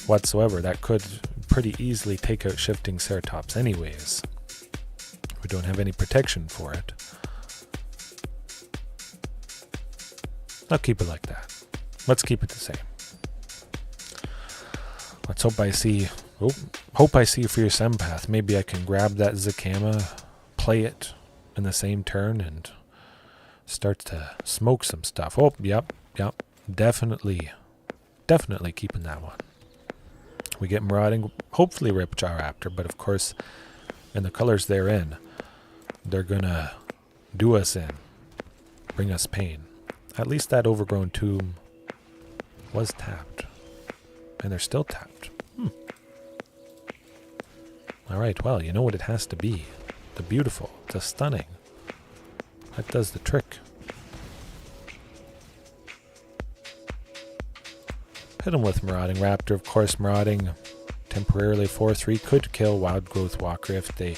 whatsoever that could pretty easily take out shifting Ceratops anyways. We don't have any protection for it. I'll keep it like that. Let's keep it the same. Let's hope I see Fierce Empath. Maybe I can grab that Zakama, play it in the same turn, and start to smoke some stuff. Oh, yep. Definitely keeping that one. We get Marauding, hopefully Regisaur Raptor, but of course, in the colors they're in, they're gonna do us in, bring us pain. At least that Overgrown Tomb was tapped. And they're still tapped. Alright, well, you know what it has to be. The beautiful, the stunning. That does the trick. Hit him with Marauding Raptor. Of course, Marauding temporarily 4/3 could kill Wild Growth Walker if they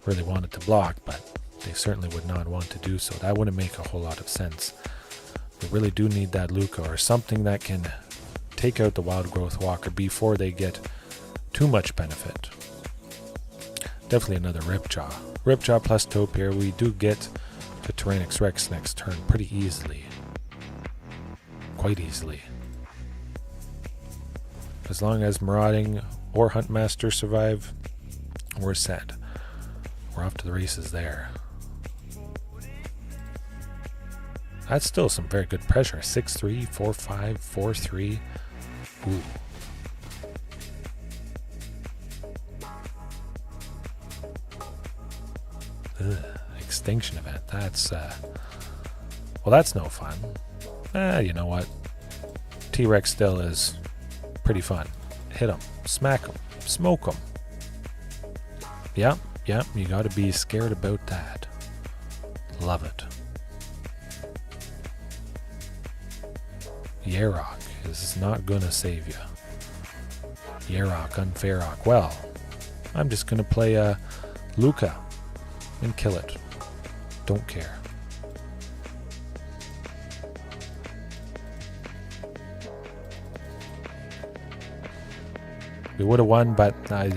really wanted to block, but they certainly would not want to do so. That wouldn't make a whole lot of sense. We really do need that Luca or something that can take out the Wild Growth Walker before they get too much benefit. Definitely another Ripjaw. Ripjaw plus Topiary. We do get the Tyrranax Rex next turn pretty easily. Quite easily. As long as Marauding or Huntmaster survive, we're set. We're off to the races there. That's still some very good pressure. 6-3, 4-5, 4-3. Ooh. Extinction event. That's, well, that's no fun. You know what? T-Rex still is pretty fun. Hit him. Smack him. Smoke him. Yep, you gotta be scared about that. Love it. Yarok is not gonna save you. Yarok, Unfairok. Well, I'm just gonna play Luca and kill it. Don't care. We would have won, but I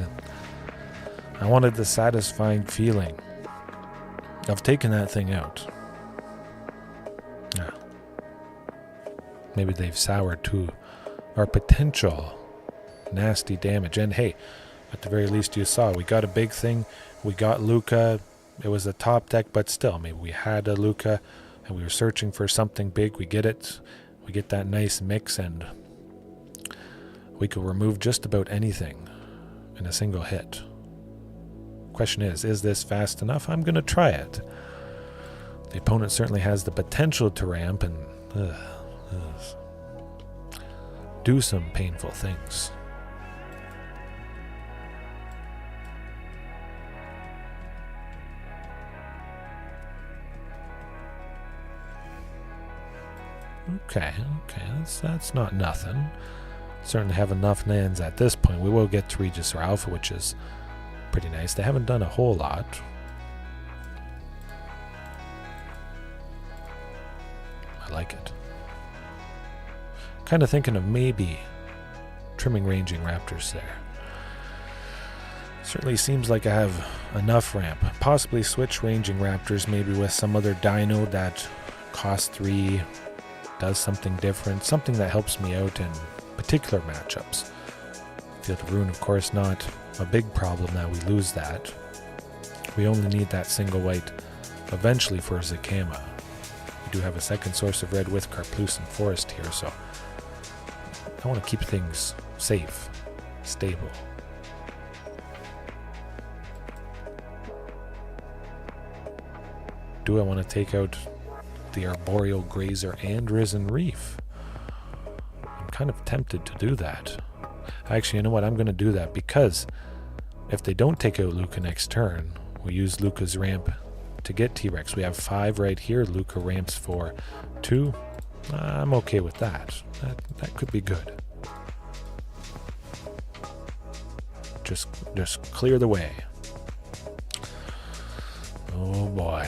wanted the satisfying feeling of taking that thing out. Yeah. Maybe they've soured to our potential nasty damage. And hey, at the very least you saw, we got a big thing. We got Luca. It was a top deck, but still, maybe we had a Luca and we were searching for something big. We get it. We get that nice mix and we could remove just about anything in a single hit. Question is this fast enough? I'm going to try it. The opponent certainly has the potential to ramp and do some painful things. Okay, that's not nothing. Certainly have enough lands at this point. We will get to Regisaur Alpha, which is pretty nice. They haven't done a whole lot. I like it. Kind of thinking of maybe trimming Ranging Raptors there. Certainly seems like I have enough ramp. Possibly switch Ranging Raptors maybe with some other dino that costs 3, does something different, something that helps me out in particular matchups. Field of Ruin, of course, not a big problem that we lose that. We only need that single white eventually for Zakama. We do have a second source of red with Karplusan Forest here, so I want to keep things safe, stable. Do I want to take out the Arboreal Grazer and Risen Reef? I'm kind of tempted to do that. Actually, you know what? I'm going to do that because if they don't take out Luca next turn, we use Luca's ramp to get T-Rex. We have 5 right here. Luca ramps for 2. I'm okay with that. That could be good. Just clear the way. Oh boy.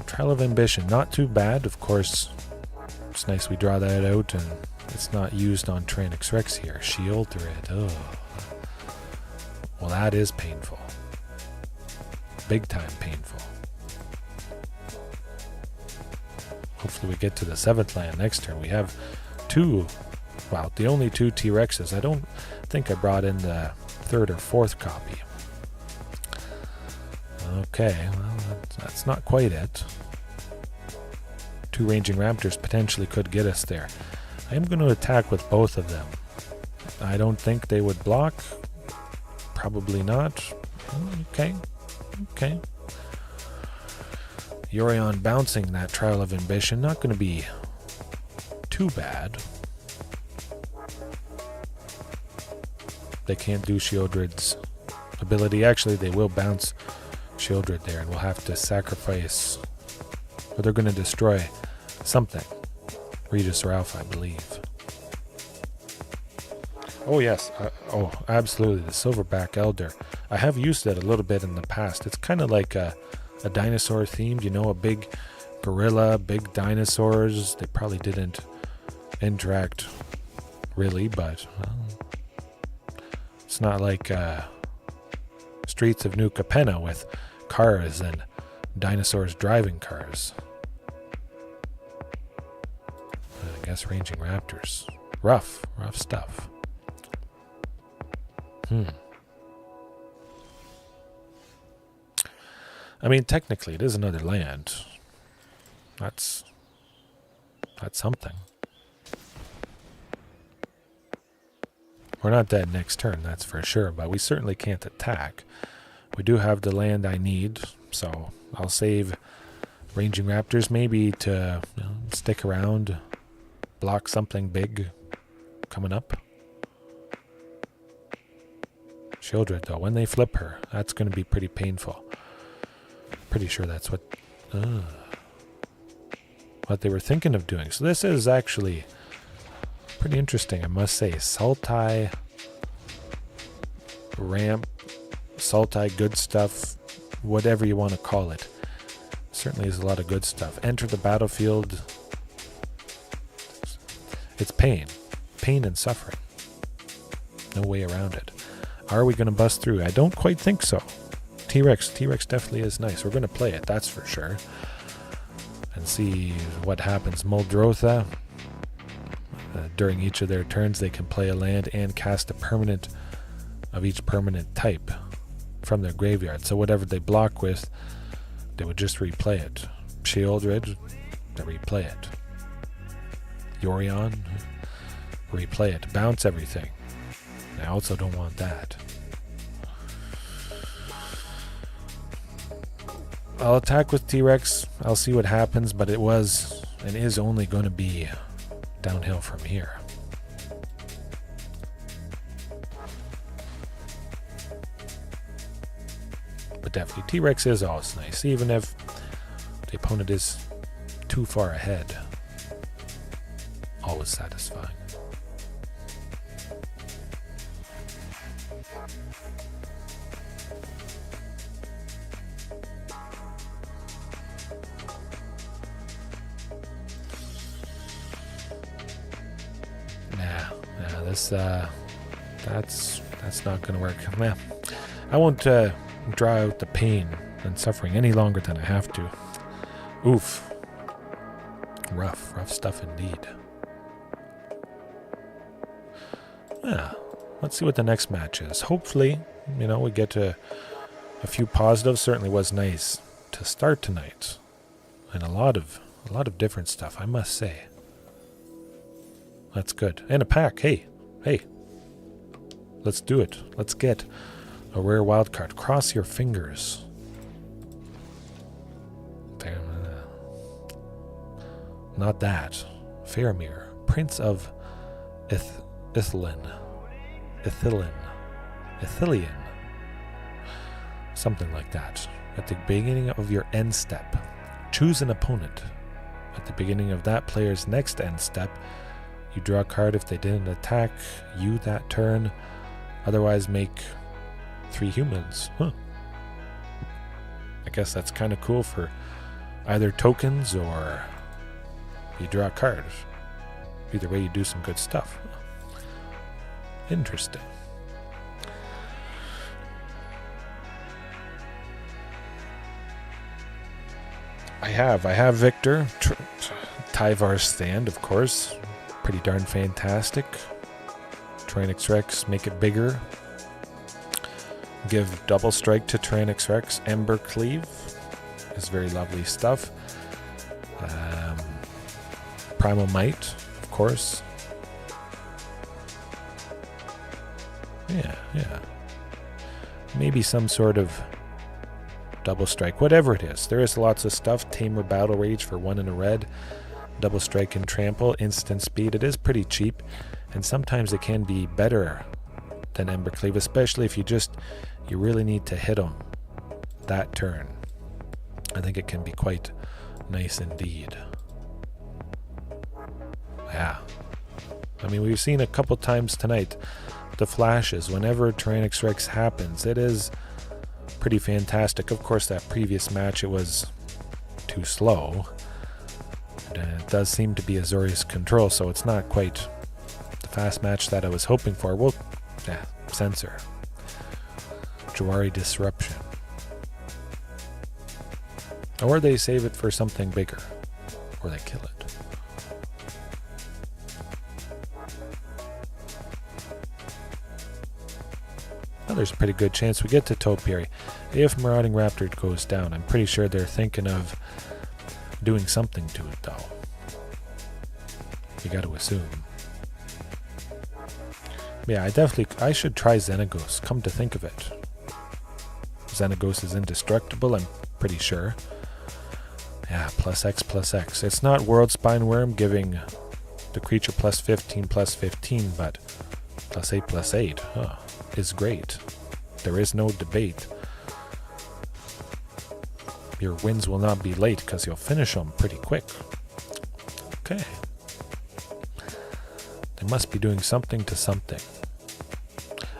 Trial of Ambition, not too bad. Of course, it's nice we draw that out and it's not used on Tyrranax Rex here. Shield through it. Oh. Well, that is painful. Big time painful. Hopefully we get to the 7th land next turn. We have 2, well, the only 2 T-Rexes. I don't think I brought in the 3rd or 4th copy. Okay, well, that's not quite it. 2 Ranging Raptors potentially could get us there. I am going to attack with both of them. I don't think they would block. Probably not. Okay. Yorion bouncing that Trial of Ambition. Not going to be too bad. They can't do Shieldred's ability. Actually, they will bounce Shieldred there, and we'll have to sacrifice, or they're going to destroy something. Regisaur Alpha, I believe. Oh yes, oh absolutely, the Silverback Elder. I have used it a little bit in the past. It's kind of like a dinosaur themed, you know, a big gorilla, big dinosaurs. They probably didn't interact really, but well, it's not like Streets of New Capenna with cars and dinosaurs driving cars. I guess Ranging Raptors. Rough stuff. I mean, technically, it is another land. That's something. We're not dead next turn, that's for sure, but we certainly can't attack. We do have the land I need So I'll save Ranging Raptors maybe to stick around, block something big coming up. Shieldred, though, when they flip her, that's going to be pretty painful. Pretty sure that's what they were thinking of doing. So this is actually pretty interesting, I must say. Sultai, ramp, Sultai, good stuff, whatever you want to call it. Certainly is a lot of good stuff. Enter the battlefield. It's pain. Pain and suffering. No way around it. Are we going to bust through? I don't quite think so. T-Rex definitely is nice. We're going to play it, that's for sure. And see what happens. Muldrotha, during each of their turns, they can play a land and cast a permanent of each permanent type from their graveyard. So whatever they block with, they would just replay it. Shieldred, they replay it. Yorion, replay it. Bounce everything. I also don't want that. I'll attack with T-Rex. I'll see what happens, but it was and is only going to be downhill from here. But definitely T-Rex is always nice, even if the opponent is too far ahead. Always satisfying. That's not going to work. Nah, I won't draw out the pain and suffering any longer than I have to. Oof. Rough stuff indeed. Yeah, let's see what the next match is. Hopefully, we get to a few positives. Certainly was nice to start tonight, and a lot of different stuff, I must say. That's good. And a pack. Hey. Let's do it. Let's get a rare wild card. Cross your fingers. Not that. Faramir, Prince of Ithilien. Something like that. At the beginning of your end step, choose an opponent. At the beginning of that player's next end step, you draw a card if they didn't attack you that turn. Otherwise, make 3 humans. I guess that's kind of cool for either tokens or you draw a card. Either way, you do some good stuff. Interesting. I have Victor. Tyvar's stand, of course. Pretty darn fantastic. Tyrranax Rex, make it bigger. Give double strike to Tyrranax Rex. Ember Cleave is very lovely stuff. Primal Might, of course. Yeah. Maybe some sort of double strike, whatever it is. There is lots of stuff. Tamer Battle Rage for 1 and a red. Double strike and trample, instant speed. It is pretty cheap, and sometimes it can be better than Ember Cleave, especially if you really need to hit them that turn. I think it can be quite nice indeed. Yeah. I mean, we've seen a couple times tonight the flashes. Whenever Tyrranax Rex happens, it is pretty fantastic. Of course, that previous match, it was too slow. It does seem to be Azorius control, so it's not quite the fast match that I was hoping for. We'll censor. Jawari Disruption. Or they save it for something bigger. Or they kill it. Well, there's a pretty good chance we get to Topiary. If Marauding Raptor goes down, I'm pretty sure they're thinking of doing something to it, though. You got to assume. Yeah, I should try Xenagos, come to think of it. Xenagos is indestructible. I'm pretty sure. Yeah, +X. It's not World Spine Worm giving the creature +15/+15, but +8/+8 is great. There is no debate. Your wins will not be late because you'll finish them pretty quick. Okay. They must be doing something to something.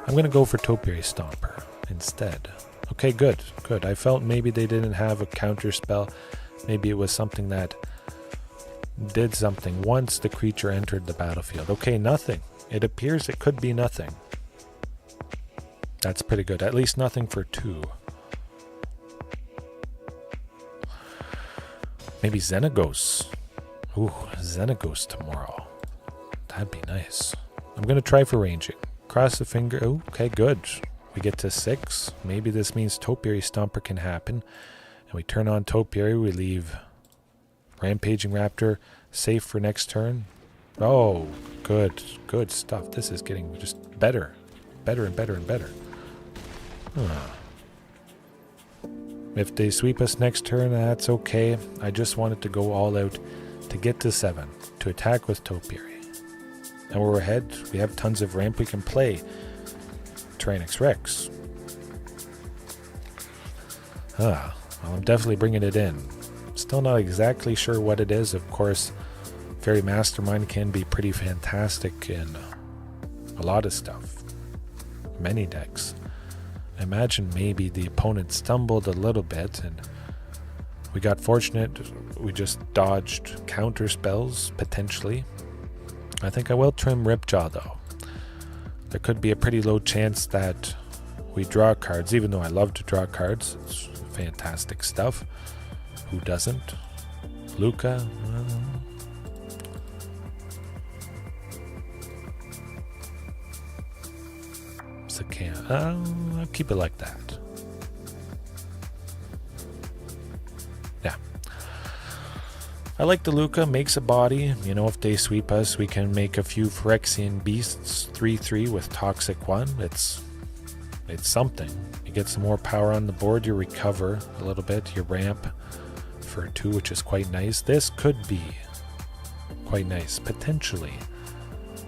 I'm going to go for Topiary Stomper instead. Okay, good. I felt maybe they didn't have a counter spell. Maybe it was something that did something once the creature entered the battlefield. Okay, nothing. It appears it could be nothing. That's pretty good. At least nothing for 2. Maybe Xenagos. Ooh, Xenagos tomorrow. That'd be nice. I'm going to try for ranging. Cross the finger. Oh, okay, good. We get to 6. Maybe this means Topiary Stomper can happen. And we turn on Topiary. We leave Rampaging Raptor safe for next turn. Oh, good. Good stuff. This is getting just better. Better and better and better. If they sweep us next turn, that's okay. I just wanted to go all out to get to 7, to attack with Topiary. And we're ahead. We have tons of ramp. We can play Tyrranax Rex. Well, I'm definitely bringing it in. Still not exactly sure what it is. Of course, Fairy Mastermind can be pretty fantastic in a lot of stuff. Many decks. I imagine maybe the opponent stumbled a little bit and we got fortunate. We just dodged counter spells, potentially. I think I will trim Ripjaw, though. There could be a pretty low chance that we draw cards, even though I love to draw cards. It's fantastic stuff. Who doesn't? Luca? I'll keep it like that. Yeah. I like the Luca, makes a body. You know, if they sweep us, we can make a few Phyrexian Beasts 3/3 with Toxic 1. It's something. You get some more power on the board, you recover a little bit, you ramp for 2, which is quite nice. This could be quite nice, potentially.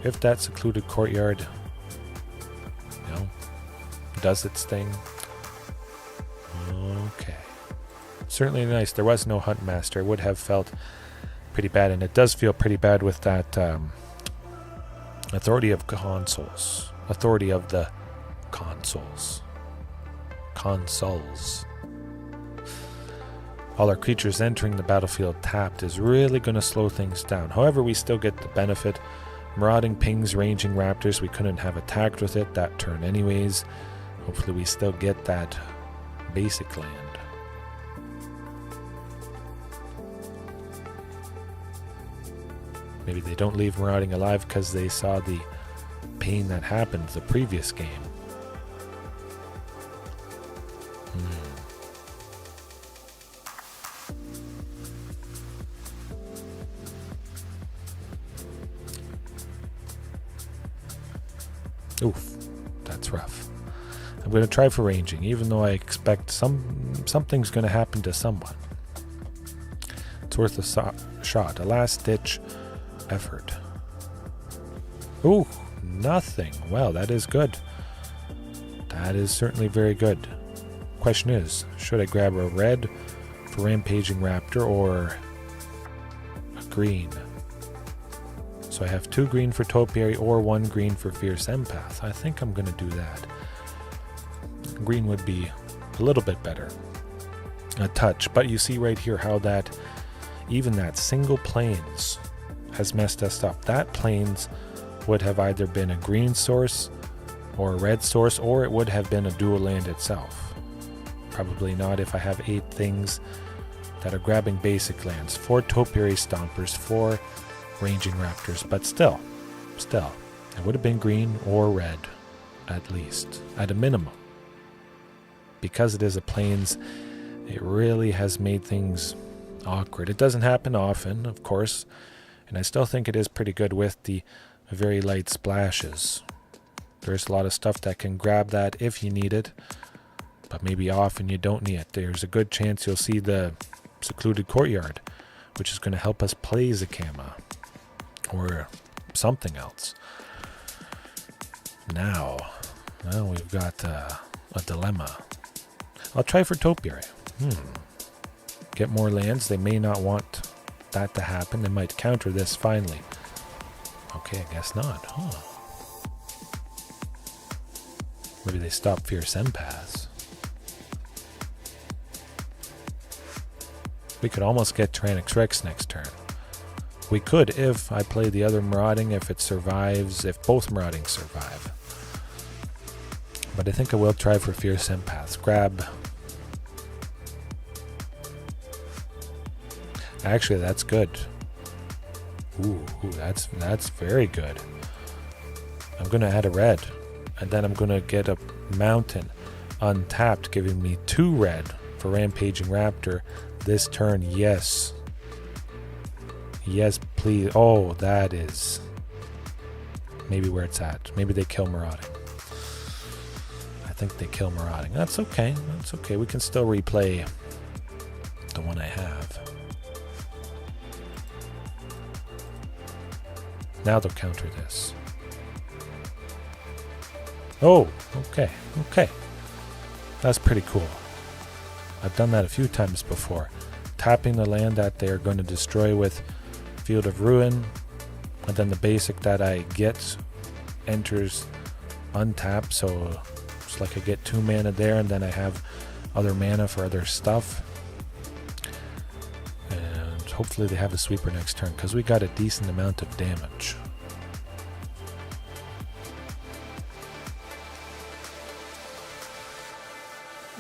If that Secluded Courtyard, you know, does its thing. Okay. Certainly nice. There was no Huntmaster. It would have felt pretty bad, and it does feel pretty bad with that Authority of Consoles. Authority of the Consoles. Consoles. All our creatures entering the battlefield tapped is really going to slow things down. However, we still get the benefit. Marauding Pings, Ranging Raptors, we couldn't have attacked with it that turn anyways. Hopefully we still get that basic land. Maybe they don't leave Marauding alive because they saw the pain that happened the previous game. Oof, that's rough. I'm going to try for ranging, even though I expect something's going to happen to someone. It's worth a shot, a last-ditch effort. Ooh, nothing. Well, that is good. That is certainly very good. Question is, should I grab a red for Rampaging Raptor or a green? So I have 2 green for Topiary or 1 green for Fierce Empath. I think I'm going to do that. Green would be a little bit better. A touch. But you see right here how that, even that single plains has messed us up. That plains would have either been a green source or a red source, or it would have been a dual land itself. Probably not if I have 8 things that are grabbing basic lands. 4 Topiary Stompers, 4 Ranging Raptors, but still, it would have been green or red, at least, at a minimum. Because it is a plains, it really has made things awkward. It doesn't happen often, of course, and I still think it is pretty good with the very light splashes. There's a lot of stuff that can grab that if you need it. but maybe off and you don't need it. There's a good chance you'll see the Secluded Courtyard, which is going to help us play Zakama or something else. Now, well, we've got a dilemma. I'll try for Topiary. Get more lands. They may not want that to happen. They might counter this finally. Okay, I guess not. Huh. Maybe they stop Fierce Empaths. We could almost get Tyrranax Rex next turn. We could if I play the other Marauding, if it survives, if both Maraudings survive. But I think I will try for Fierce Empaths. Grab. Actually, that's good. Ooh, that's very good. I'm going to add a red. And then I'm going to get a mountain untapped, giving me 2 red for Rampaging Raptor this turn. Yes. Yes, please. Oh, that is maybe where it's at. Maybe they kill Marauding. I think they kill Marauding. That's okay. That's okay. We can still replay the one I have. Now they'll counter this. Oh, okay, okay. That's pretty cool. I've done that a few times before. Tapping the land that they are going to destroy with Field of Ruin, and then the basic that I get enters untapped, so it's like I get 2 mana there, and then I have other mana for other stuff. And hopefully they have a sweeper next turn, because we got a decent amount of damage.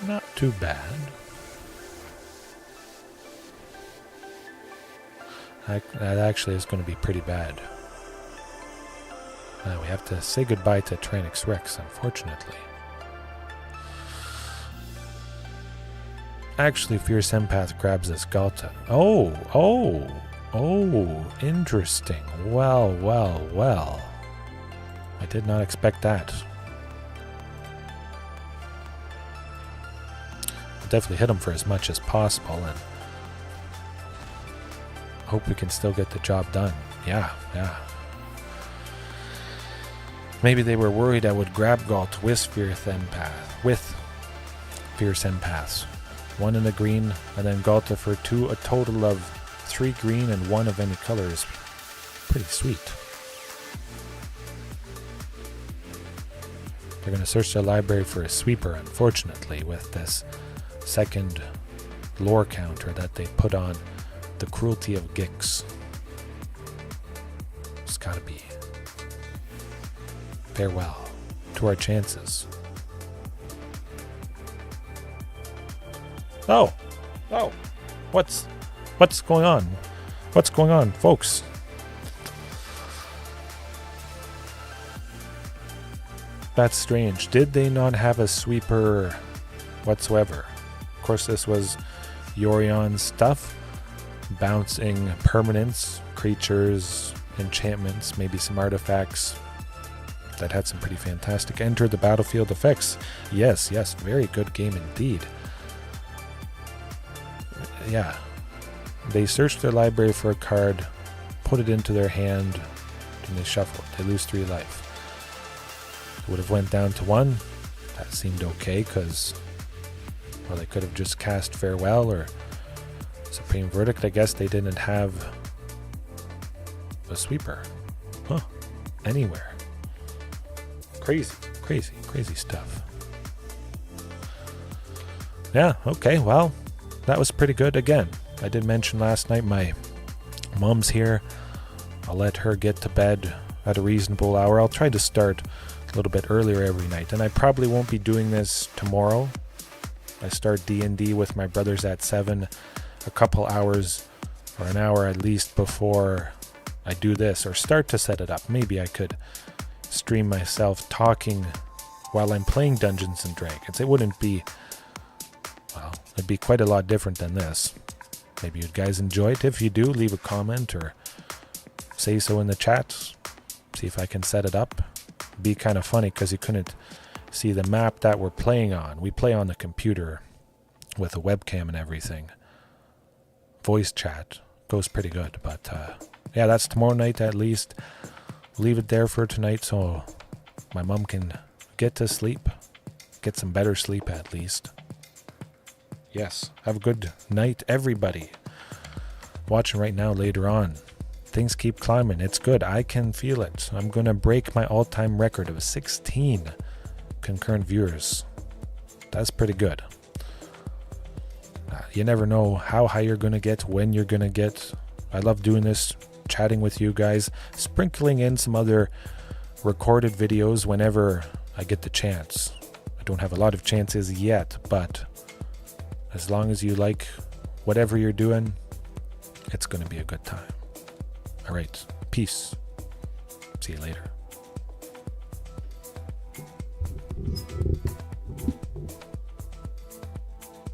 Not too bad. That actually is going to be pretty bad. Now we have to say goodbye to Tyrranax Rex, unfortunately. Actually, Fierce Empath grabs this Ghalta. Oh, interesting. Well. I did not expect that. I'll definitely hit him for as much as possible and hope we can still get the job done. Yeah. Maybe they were worried I would grab Ghalta with Fierce Empaths. 1 in the green, and then Ghalta for 2, a total of 3 green and 1 of any color is pretty sweet. They're going to search their library for a sweeper, unfortunately, with this second lore counter that they put on the Cruelty of Gix. It's gotta be. Farewell to our chances. Oh, what's going on? What's going on, folks? That's strange. Did they not have a sweeper whatsoever? Of course, this was Yorion's stuff. Bouncing permanents, creatures, enchantments, maybe some artifacts that had some pretty fantastic enter the battlefield effects. Yes, very good game indeed. Yeah, they searched their library for a card, put it into their hand, and they shuffle it. They lose 3 life. It would have went down to 1. That seemed okay, because, well, they could have just cast Farewell or Supreme Verdict. I guess they didn't have a sweeper. Huh. Anywhere. Crazy stuff. Yeah, okay, well, that was pretty good. Again, I did mention last night my mom's here. I'll let her get to bed at a reasonable hour. I'll try to start a little bit earlier every night, and I probably won't be doing this tomorrow. I start D&D with my brothers at 7, a couple hours or an hour at least before I do this, or start to set it up. Maybe I could stream myself talking while I'm playing Dungeons and Dragons. It wouldn't be, well, it'd be quite a lot different than this. Maybe you guys enjoy it. If you do, leave a comment or say so in the chat. See if I can set it up. It'd be kind of funny because you couldn't see the map that we're playing on. We play on the computer with a webcam and everything. Voice chat goes pretty good, but yeah, that's tomorrow night at least. Leave it there for tonight so my mom can get to sleep, get some better sleep at least. Yes, have a good night, everybody. Watching right now later on. Things keep climbing. It's good. I can feel it. I'm going to break my all-time record of 16 concurrent viewers. That's pretty good. You never know how high you're going to get, when you're going to get. I love doing this, chatting with you guys, sprinkling in some other recorded videos whenever I get the chance. I don't have a lot of chances yet, but as long as you like whatever you're doing, it's going to be a good time. All right, peace. See you later.